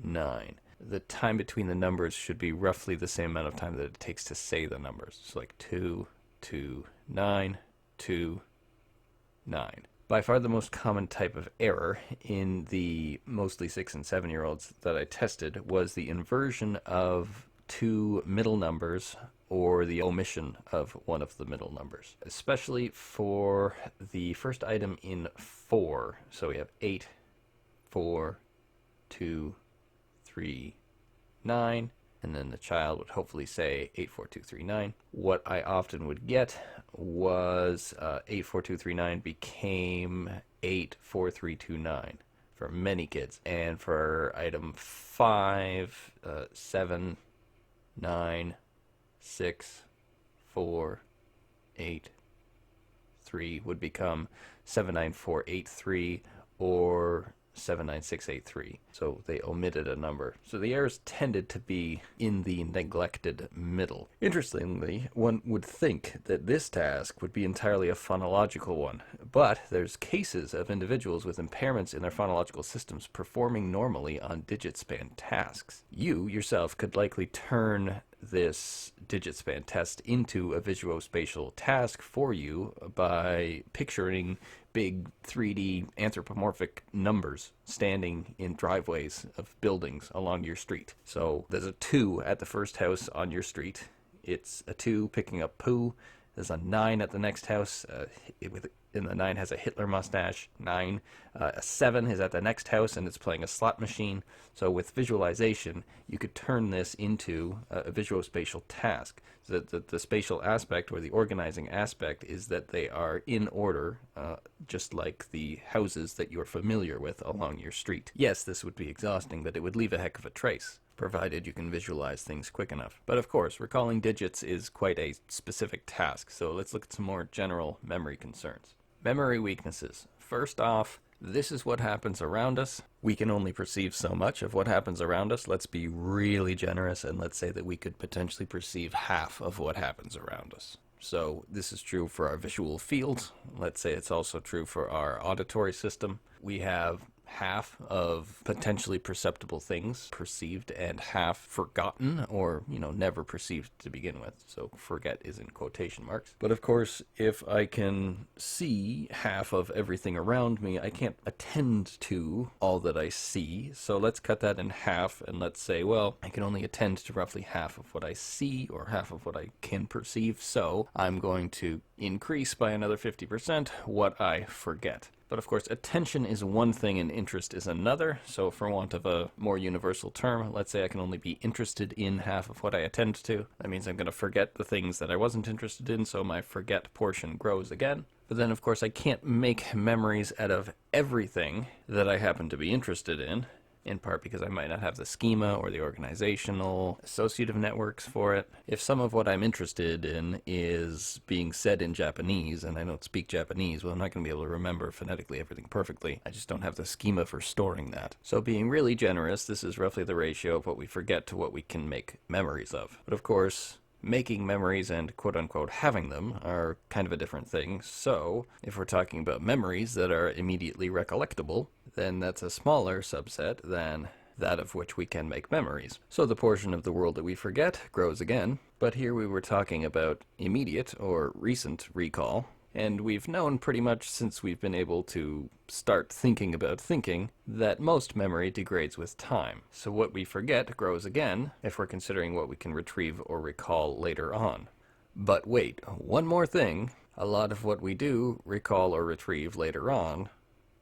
9. The time between the numbers should be roughly the same amount of time that it takes to say the numbers. So like 2, 2, 9, 2, 9. By far the most common type of error in the mostly 6 and 7-year-olds that I tested was the inversion of 2 middle numbers or the omission of one of the middle numbers, especially for the first item in 4. So we have 8, 4, 2, 3, 9, and then the child would hopefully say 8, 4, 2, 3, 9. What I often would get was 8, 4, 2, 3, 9 became 8, 4, 3, 2, 9 for many kids. And for item 5, 7, 9, 6, 4, 8, 3 would become 7, 9, 4, 8, 3 or 7, 9, 6, 8, 3. So they omitted a number. So the errors tended to be in the neglected middle. Interestingly, one would think that this task would be entirely a phonological one, but there's cases of individuals with impairments in their phonological systems performing normally on digit span tasks. You yourself could likely turn this digit span test into a visuospatial task for you by picturing big 3D anthropomorphic numbers standing in driveways of buildings along your street. So there's a 2 at the first house on your street. It's a 2 picking up poo. There's a 9 at the next house. And the 9 has a Hitler mustache. 9. A 7 is at the next house and it's playing a slot machine. So with visualization, you could turn this into a visuospatial task. So that the spatial aspect or the organizing aspect is that they are in order, just like the houses that you're familiar with along your street. Yes, this would be exhausting, but it would leave a heck of a trace, provided you can visualize things quick enough. But of course, recalling digits is quite a specific task, so let's look at some more general memory concerns. Memory weaknesses. First off, this is what happens around us. We can only perceive so much of what happens around us. Let's be really generous and let's say that we could potentially perceive half of what happens around us. So this is true for our visual field. Let's say it's also true for our auditory system. We have half of potentially perceptible things perceived and half forgotten or, never perceived to begin with. So forget is in quotation marks. But of course, if I can see half of everything around me, I can't attend to all that I see. So let's cut that in half and let's say, well, I can only attend to roughly half of what I see or half of what I can perceive. So I'm going to increase by another 50% what I forget. But of course, attention is one thing and interest is another. So for want of a more universal term, let's say I can only be interested in half of what I attend to. That means I'm going to forget the things that I wasn't interested in, so my forget portion grows again. But then, of course, I can't make memories out of everything that I happen to be interested in part because I might not have the schema or the organizational associative networks for it. If some of what I'm interested in is being said in Japanese and I don't speak Japanese, well, I'm not going to be able to remember phonetically everything perfectly. I just don't have the schema for storing that. So being really generous, this is roughly the ratio of what we forget to what we can make memories of. But of course, making memories and quote-unquote having them are kind of a different thing. So if we're talking about memories that are immediately recollectable, then that's a smaller subset than that of which we can make memories. So the portion of the world that we forget grows again. But here we were talking about immediate or recent recall. And we've known pretty much since we've been able to start thinking about thinking that most memory degrades with time. So what we forget grows again if we're considering what we can retrieve or recall later on. But wait, one more thing. A lot of what we do recall or retrieve later on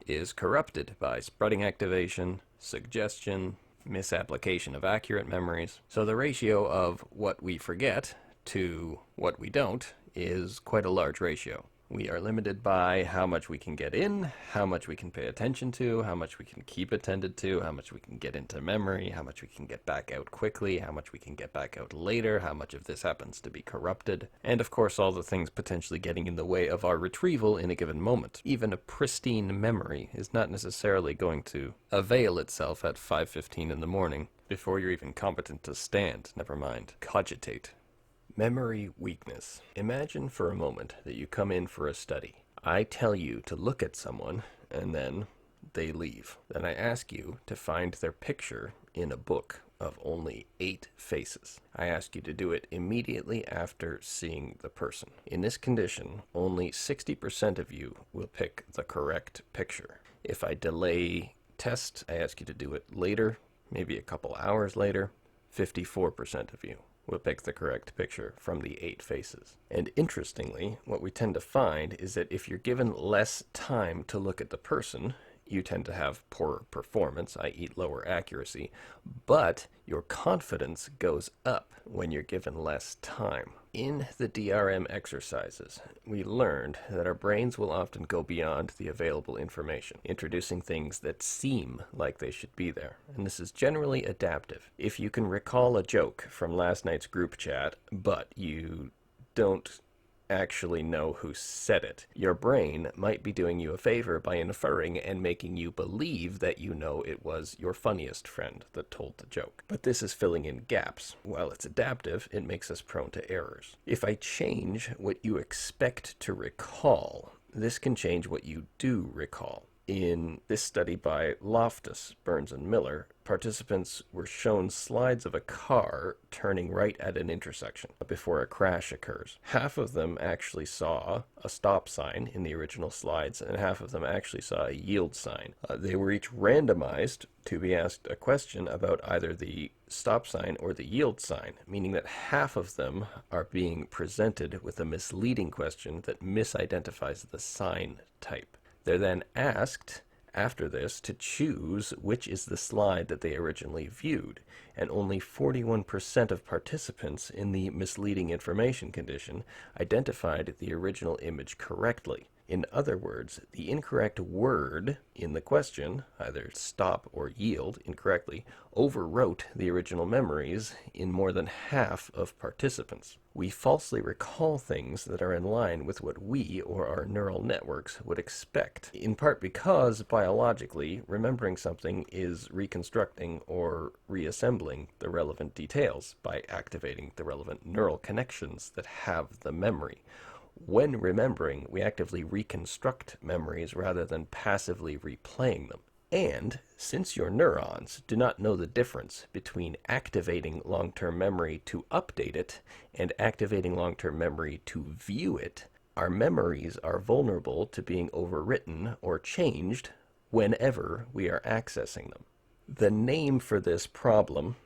is corrupted by spreading activation, suggestion, misapplication of accurate memories. So the ratio of what we forget to what we don't is quite a large ratio. We are limited by how much we can get in, how much we can pay attention to, how much we can keep attended to, how much we can get into memory, how much we can get back out quickly, how much we can get back out later, how much of this happens to be corrupted, and of course all the things potentially getting in the way of our retrieval in a given moment. Even a pristine memory is not necessarily going to avail itself at 5:15 in the morning before you're even competent to stand, never mind cogitate. Memory weakness. Imagine for a moment that you come in for a study. I tell you to look at someone, and then they leave. Then I ask you to find their picture in a book of only 8 faces. I ask you to do it immediately after seeing the person. In this condition, only 60% of you will pick the correct picture. If I delay test, I ask you to do it later, maybe a couple hours later, 54% of you will pick the correct picture from the 8 faces. And interestingly, what we tend to find is that if you're given less time to look at the person, you tend to have poorer performance, i.e. lower accuracy, but your confidence goes up when you're given less time. In the DRM exercises, we learned that our brains will often go beyond the available information, introducing things that seem like they should be there. And this is generally adaptive. If you can recall a joke from last night's group chat, but you don't actually know who said it, your brain might be doing you a favor by inferring and making you believe that you know it was your funniest friend that told the joke. But this is filling in gaps. While it's adaptive, it makes us prone to errors. If I change what you expect to recall, this can change what you do recall. In this study by Loftus, Burns, and Miller, participants were shown slides of a car turning right at an intersection before a crash occurs. Half of them actually saw a stop sign in the original slides, and half of them actually saw a yield sign. They were each randomized to be asked a question about either the stop sign or the yield sign, meaning that half of them are being presented with a misleading question that misidentifies the sign type. They're then asked after this to choose which is the slide that they originally viewed, and only 41% of participants in the misleading information condition identified the original image correctly. In other words, the incorrect word in the question, either stop or yield incorrectly, overwrote the original memories in more than half of participants. We falsely recall things that are in line with what we or our neural networks would expect, in part because biologically, remembering something is reconstructing or reassembling the relevant details by activating the relevant neural connections that have the memory. When remembering, we actively reconstruct memories rather than passively replaying them. And since your neurons do not know the difference between activating long-term memory to update it and activating long-term memory to view it, our memories are vulnerable to being overwritten or changed whenever we are accessing them. The name for this problem,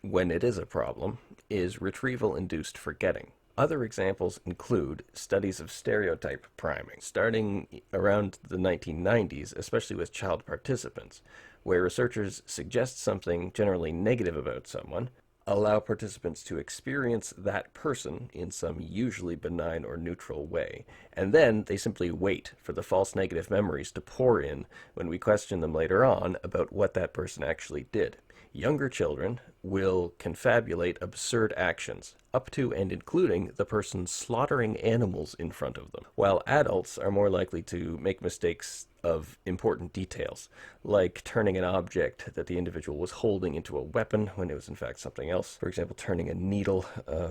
when it is a problem, is retrieval-induced forgetting. Other examples include studies of stereotype priming, starting around the 1990s, especially with child participants, where researchers suggest something generally negative about someone, allow participants to experience that person in some usually benign or neutral way, and then they simply wait for the false negative memories to pour in when we question them later on about what that person actually did. Younger children will confabulate absurd actions, up to and including the person slaughtering animals in front of them, while adults are more likely to make mistakes of important details, like turning an object that the individual was holding into a weapon when it was in fact something else. For example, turning a needle,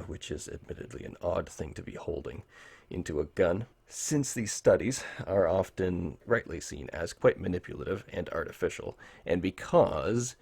which is admittedly an odd thing to be holding, into a gun. Since these studies are often rightly seen as quite manipulative and artificial, and because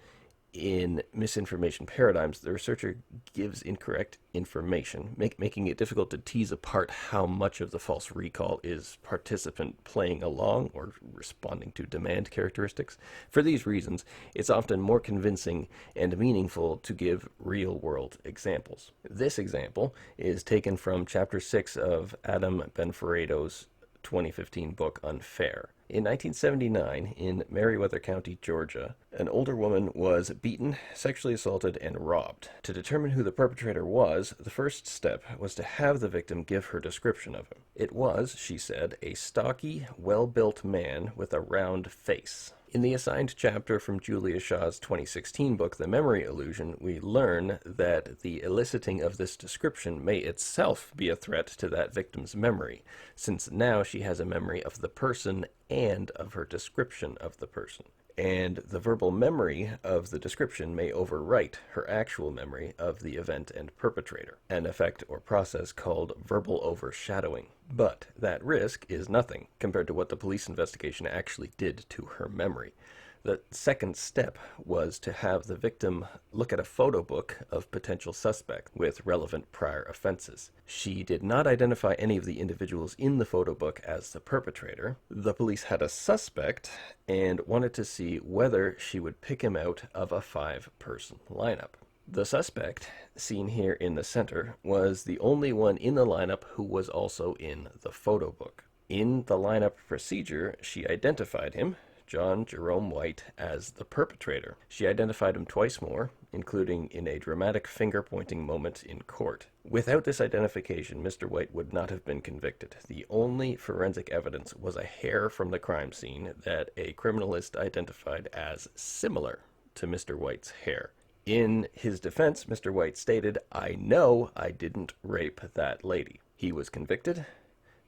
in misinformation paradigms, the researcher gives incorrect information, making it difficult to tease apart how much of the false recall is participant playing along or responding to demand characteristics. For these reasons, it's often more convincing and meaningful to give real-world examples. This example is taken from Chapter 6 of Adam Benferredo's 2015 book Unfair. In 1979, in Meriwether County, Georgia, an older woman was beaten, sexually assaulted, and robbed. To determine who the perpetrator was, the first step was to have the victim give her description of him. It was, she said, a stocky, well-built man with a round face. In the assigned chapter from Julia Shaw's 2016 book, The Memory Illusion, we learn that the eliciting of this description may itself be a threat to that victim's memory, since now she has a memory of the person and of her description of the person. And the verbal memory of the description may overwrite her actual memory of the event and perpetrator, an effect or process called verbal overshadowing. But that risk is nothing compared to what the police investigation actually did to her memory. The second step was to have the victim look at a photo book of potential suspects with relevant prior offenses. She did not identify any of the individuals in the photo book as the perpetrator. The police had a suspect and wanted to see whether she would pick him out of a 5-person lineup. The suspect, seen here in the center, was the only one in the lineup who was also in the photo book. In the lineup procedure, she identified him, John Jerome White, as the perpetrator. She identified him twice more, including in a dramatic finger-pointing moment in court. Without this identification, Mr. White would not have been convicted. The only forensic evidence was a hair from the crime scene that a criminalist identified as similar to Mr. White's hair. In his defense, Mr. White stated, "I know I didn't rape that lady." He was convicted.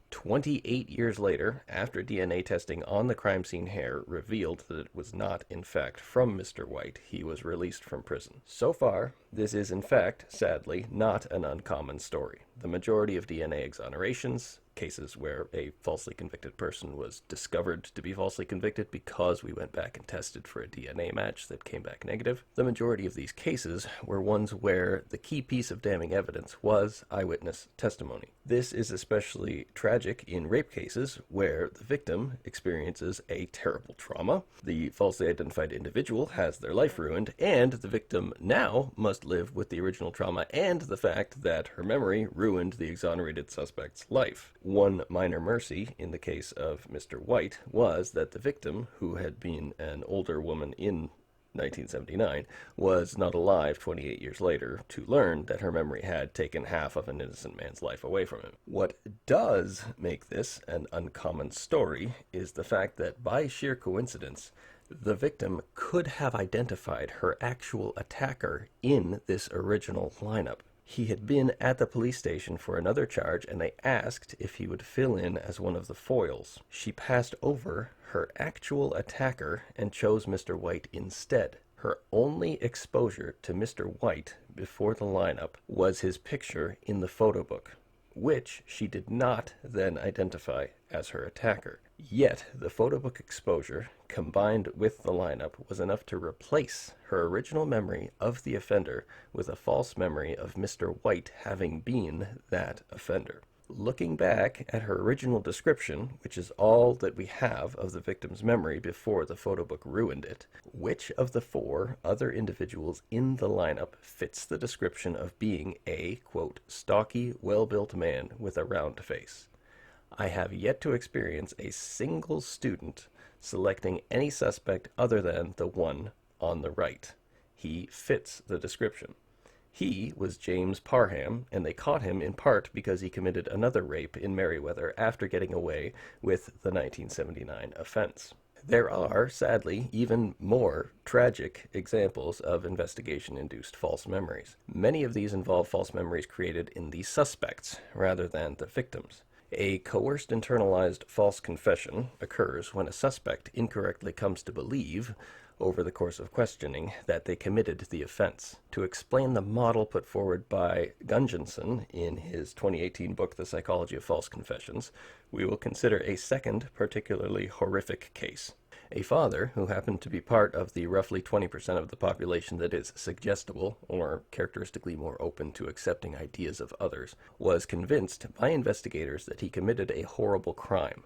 28 years later, after DNA testing on the crime scene hair revealed that it was not, in fact, from Mr. White, he was released from prison. So far, this is, in fact, sadly, not an uncommon story. The majority of DNA exonerations, cases where a falsely convicted person was discovered to be falsely convicted because we went back and tested for a DNA match that came back negative. The majority of these cases were ones where the key piece of damning evidence was eyewitness testimony. This is especially tragic in rape cases where the victim experiences a terrible trauma, the falsely identified individual has their life ruined, and the victim now must live with the original trauma and the fact that her memory ruined the exonerated suspect's life. One minor mercy in the case of Mr. White was that the victim, who had been an older woman in 1979, was not alive 28 years later to learn that her memory had taken half of an innocent man's life away from him. What does make this an uncommon story is the fact that by sheer coincidence, the victim could have identified her actual attacker in this original lineup. He had been at the police station for another charge, and they asked if he would fill in as one of the foils. She passed over her actual attacker and chose Mr. White instead. Her only exposure to Mr. White before the lineup was his picture in the photo book, which she did not then identify as her attacker. Yet, the photo book exposure, combined with the lineup, was enough to replace her original memory of the offender with a false memory of Mr. White having been that offender. Looking back at her original description, which is all that we have of the victim's memory before the photo book ruined it, which of the 4 other individuals in the lineup fits the description of being a, quote, stocky, well-built man with a round face? I have yet to experience a single student selecting any suspect other than the one on the right. He fits the description. He was James Parham, and they caught him in part because he committed another rape in Merriweather after getting away with the 1979 offense. There are, sadly, even more tragic examples of investigation-induced false memories. Many of these involve false memories created in the suspects rather than the victims. A coerced internalized false confession occurs when a suspect incorrectly comes to believe, over the course of questioning, that they committed the offense. To explain the model put forward by Gunjanson in his 2018 book, The Psychology of False Confessions, we will consider a second particularly horrific case. A father, who happened to be part of the roughly 20% of the population that is suggestible, or characteristically more open to accepting ideas of others, was convinced by investigators that he committed a horrible crime.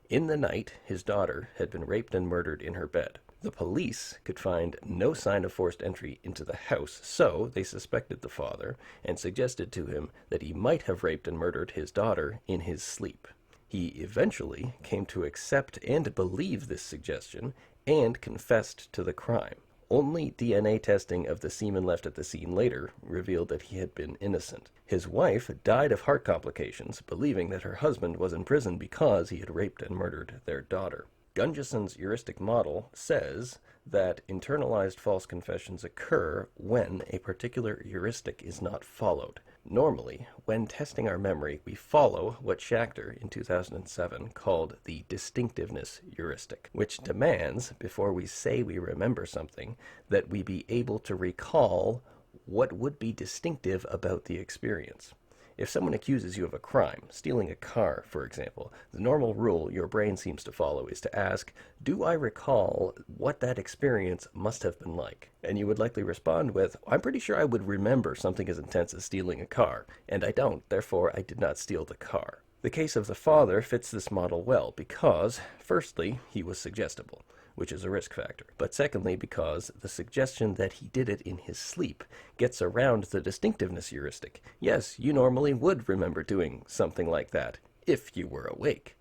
In the night, his daughter had been raped and murdered in her bed. The police could find no sign of forced entry into the house, so they suspected the father and suggested to him that he might have raped and murdered his daughter in his sleep. He eventually came to accept and believe this suggestion and confessed to the crime. Only DNA testing of the semen left at the scene later revealed that he had been innocent. His wife died of heart complications, believing that her husband was in prison because he had raped and murdered their daughter. Gunjason's heuristic model says that internalized false confessions occur when a particular heuristic is not followed. Normally, when testing our memory, we follow what Schachter in 2007 called the distinctiveness heuristic, which demands, before we say we remember something, that we be able to recall what would be distinctive about the experience. If someone accuses you of a crime, stealing a car, for example, the normal rule your brain seems to follow is to ask, do I recall what that experience must have been like? And you would likely respond with, I'm pretty sure I would remember something as intense as stealing a car, and I don't, therefore I did not steal the car. The case of the father fits this model well because, firstly, he was suggestible, which is a risk factor. But secondly, because the suggestion that he did it in his sleep gets around the distinctiveness heuristic. Yes, you normally would remember doing something like that if you were awake.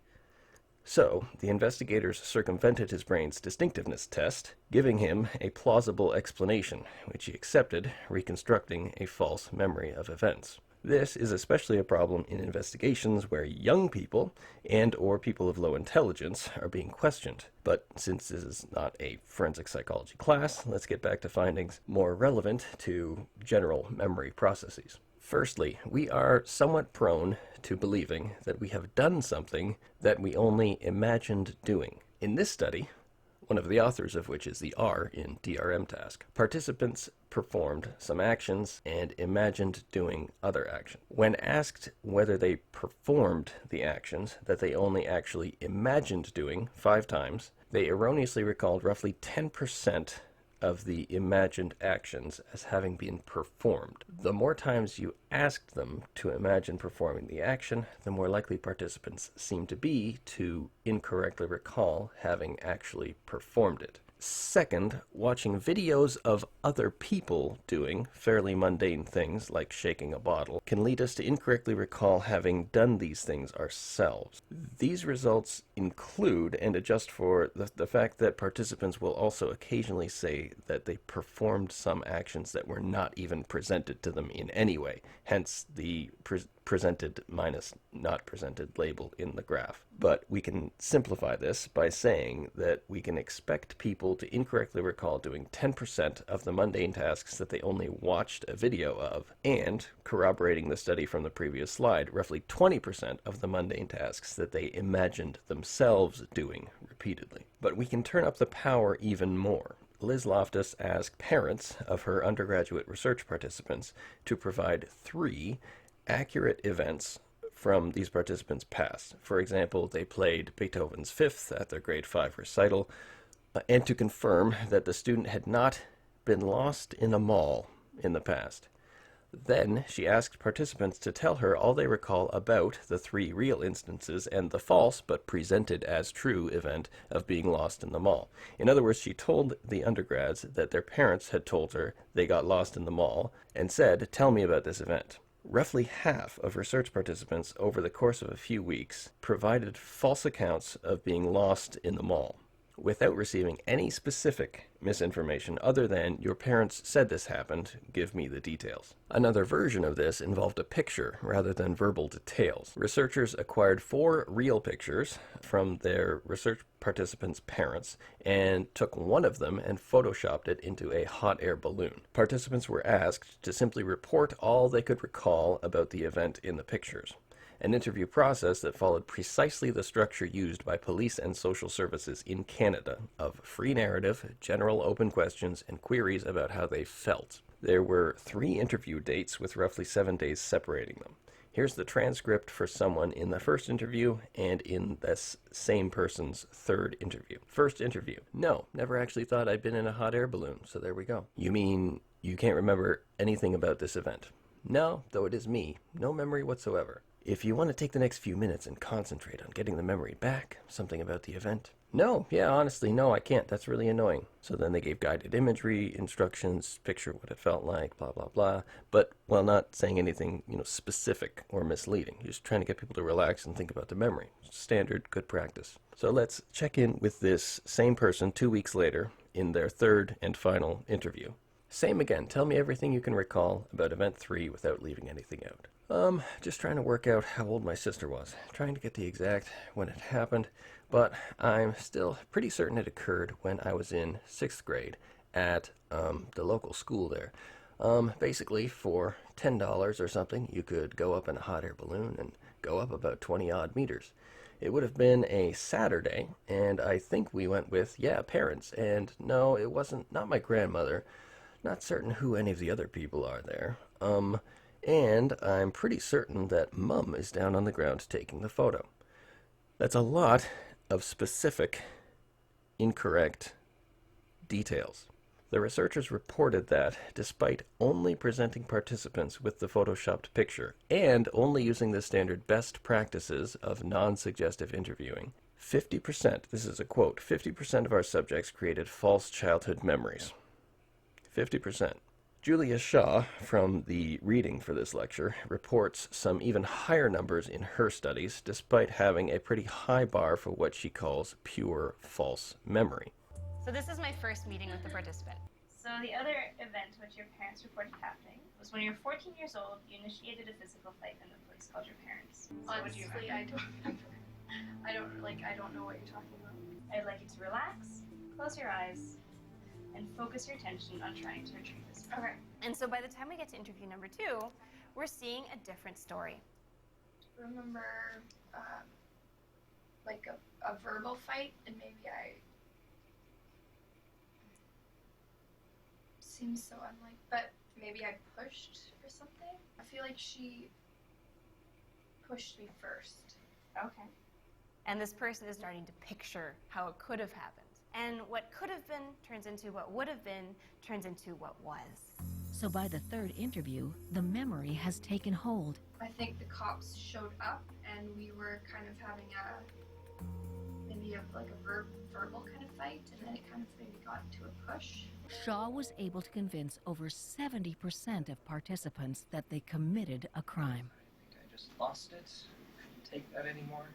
So, the investigators circumvented his brain's distinctiveness test, giving him a plausible explanation, which he accepted, reconstructing a false memory of events. This is especially a problem in investigations where young people and or people of low intelligence are being questioned. But since this is not a forensic psychology class, let's get back to findings more relevant to general memory processes. Firstly, we are somewhat prone to believing that we have done something that we only imagined doing. In this study, one of the authors of which is the R in DRM task, participants performed some actions and imagined doing other actions. When asked whether they performed the actions that they only actually imagined doing 5 times, they erroneously recalled roughly 10% of the imagined actions as having been performed. The more times you asked them to imagine performing the action, the more likely participants seem to be to incorrectly recall having actually performed it. Second, watching videos of other people doing fairly mundane things like shaking a bottle can lead us to incorrectly recall having done these things ourselves. These results include and adjust for the fact that participants will also occasionally say that they performed some actions that were not even presented to them in any way, hence the presented minus not presented label in the graph. But we can simplify this by saying that we can expect people to incorrectly recall doing 10% of the mundane tasks that they only watched a video of, and, corroborating the study from the previous slide, roughly 20% of the mundane tasks that they imagined themselves doing repeatedly. But we can turn up the power even more. Liz Loftus asked parents of her undergraduate research participants to provide 3 accurate events from these participants' past. For example, they played Beethoven's Fifth at their grade 5 recital, and to confirm that the student had not been lost in a mall in the past. Then she asked participants to tell her all they recall about the 3 real instances and the false but presented as true event of being lost in the mall. In other words, she told the undergrads that their parents had told her they got lost in the mall and said, "Tell me about this event." Roughly half of research participants over the course of a few weeks provided false accounts of being lost in the mall, without receiving any specific misinformation other than "your parents said this happened, give me the details." Another version of this involved a picture rather than verbal details. Researchers acquired 4 real pictures from their research participants' parents and took one of them and photoshopped it into a hot air balloon. Participants were asked to simply report all they could recall about the event in the pictures. An interview process that followed precisely the structure used by police and social services in Canada of free narrative, general open questions, and queries about how they felt. There were 3 interview dates with roughly 7 days separating them. Here's the transcript for someone in the first interview and in this same person's third interview. First interview: "No, never actually thought I'd been in a hot air balloon, so there we go." "You mean you can't remember anything about this event?" "No, though it is me. No memory whatsoever." "If you want to take the next few minutes and concentrate on getting the memory back, something about the event." "No, yeah, honestly, no, I can't. That's really annoying." So then they gave guided imagery, instructions, picture what it felt like, blah, blah, blah. But while not saying anything, specific or misleading. You're just trying to get people to relax and think about the memory. Standard, good practice. So let's check in with this same person 2 weeks later in their third and final interview. Same again. "Tell me everything you can recall about event 3 without leaving anything out." Just trying to work out how old my sister was. Trying to get the exact when it happened, but I'm still pretty certain it occurred when I was in 6th grade at the local school there. Basically, for $10 or something, you could go up in a hot air balloon and go up about 20 odd meters. It would have been a Saturday, and I think we went with, parents. And no, it wasn't, not my grandmother. Not certain who any of the other people are there. And I'm pretty certain that Mum is down on the ground taking the photo. That's a lot of specific, incorrect details. The researchers reported that, despite only presenting participants with the photoshopped picture and only using the standard best practices of non-suggestive interviewing, 50%, this is a quote, 50% of our subjects created false childhood memories. 50%. Julia Shaw, from the reading for this lecture, reports some even higher numbers in her studies, despite having a pretty high bar for what she calls pure false memory. So this is my first meeting with the participant. So the other event which your parents reported happening was when you were 14 years old, you initiated a physical fight and the police called your parents. So Honestly, I don't remember. I don't know what you're talking about. I'd like you to relax, close your eyes, and focus your attention on trying to retrieve this. Okay. And so by the time we get to interview number 2, we're seeing a different story. Remember, like a verbal fight, and maybe I seems so unlike, but maybe I pushed or something. I feel like she pushed me first. Okay. And this person is starting to picture how it could have happened. And what could have been turns into what would have been, turns into what was. So by the third interview, the memory has taken hold. I think the cops showed up and we were kind of having maybe a verbal kind of fight, and then it kind of maybe got into a push. Shaw was able to convince over 70% of participants that they committed a crime. I think I just lost it. Couldn't take that anymore.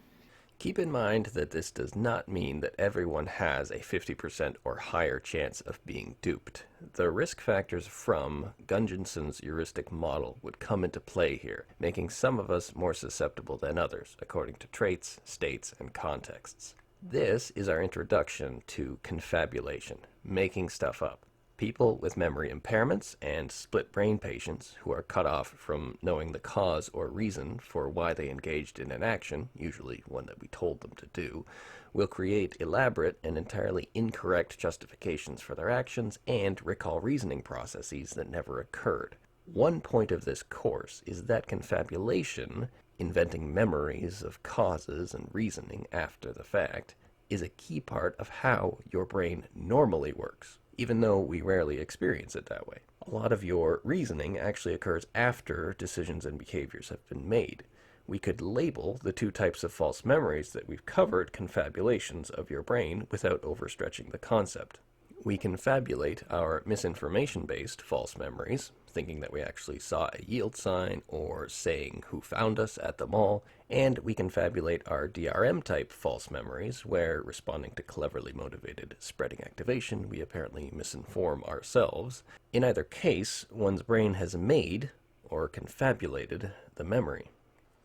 Keep in mind that this does not mean that everyone has a 50% or higher chance of being duped. The risk factors from Gunjinson's heuristic model would come into play here, making some of us more susceptible than others, according to traits, states, and contexts. This is our introduction to confabulation, making stuff up. People with memory impairments and split brain patients who are cut off from knowing the cause or reason for why they engaged in an action, usually one that we told them to do, will create elaborate and entirely incorrect justifications for their actions and recall reasoning processes that never occurred. One point of this course is that confabulation, inventing memories of causes and reasoning after the fact, is a key part of how your brain normally works, even though we rarely experience it that way. A lot of your reasoning actually occurs after decisions and behaviors have been made. We could label the two types of false memories that we've covered confabulations of your brain without overstretching the concept. We confabulate our misinformation-based false memories, thinking that we actually saw a yield sign or saying who found us at the mall, and we confabulate our DRM-type false memories, where, responding to cleverly motivated spreading activation, we apparently misinform ourselves. In either case, one's brain has made, or confabulated, the memory.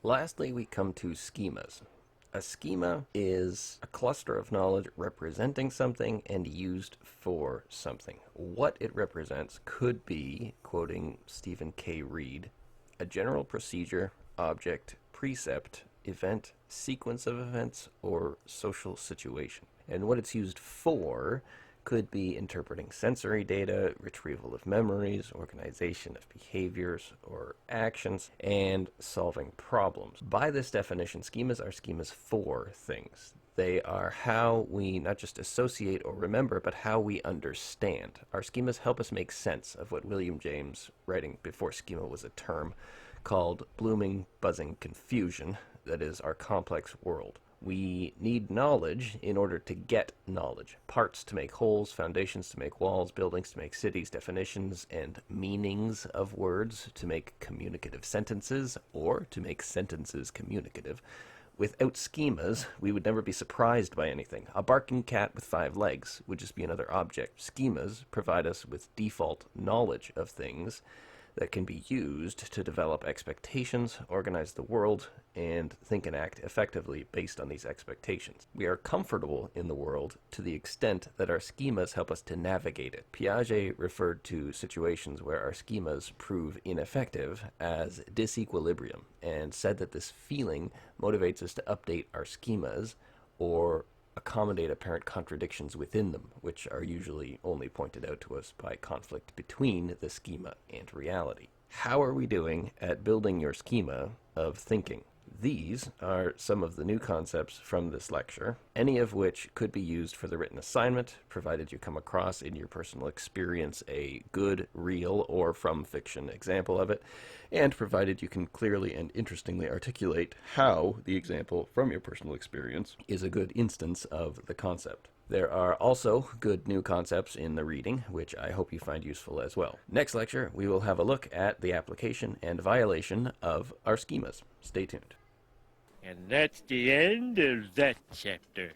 Lastly, we come to schemas. A schema is a cluster of knowledge representing something and used for something. What it represents could be, quoting Stephen K. Reed, a general procedure, object, precept, event, sequence of events, or social situation. And what it's used for could be interpreting sensory data, retrieval of memories, organization of behaviors or actions, and solving problems. By this definition, schemas are schemas for things. They are how we not just associate or remember, but how we understand. Our schemas help us make sense of what William James, writing before schema was a term, called blooming, buzzing confusion, that is, our complex world. We need knowledge in order to get knowledge. Parts to make wholes, foundations to make walls, buildings to make cities, definitions and meanings of words to make communicative sentences, or to make sentences communicative. Without schemas, we would never be surprised by anything. A barking cat with 5 legs would just be another object. Schemas provide us with default knowledge of things that can be used to develop expectations, organize the world, and think and act effectively based on these expectations. We are comfortable in the world to the extent that our schemas help us to navigate it. Piaget referred to situations where our schemas prove ineffective as disequilibrium, and said that this feeling motivates us to update our schemas or accommodate apparent contradictions within them, which are usually only pointed out to us by conflict between the schema and reality. How are we doing at building your schema of thinking? These are some of the new concepts from this lecture, any of which could be used for the written assignment, provided you come across in your personal experience a good, real, or from fiction example of it, and provided you can clearly and interestingly articulate how the example from your personal experience is a good instance of the concept. There are also good new concepts in the reading, which I hope you find useful as well. Next lecture, we will have a look at the application and violation of our schemas. Stay tuned. And that's the end of that chapter.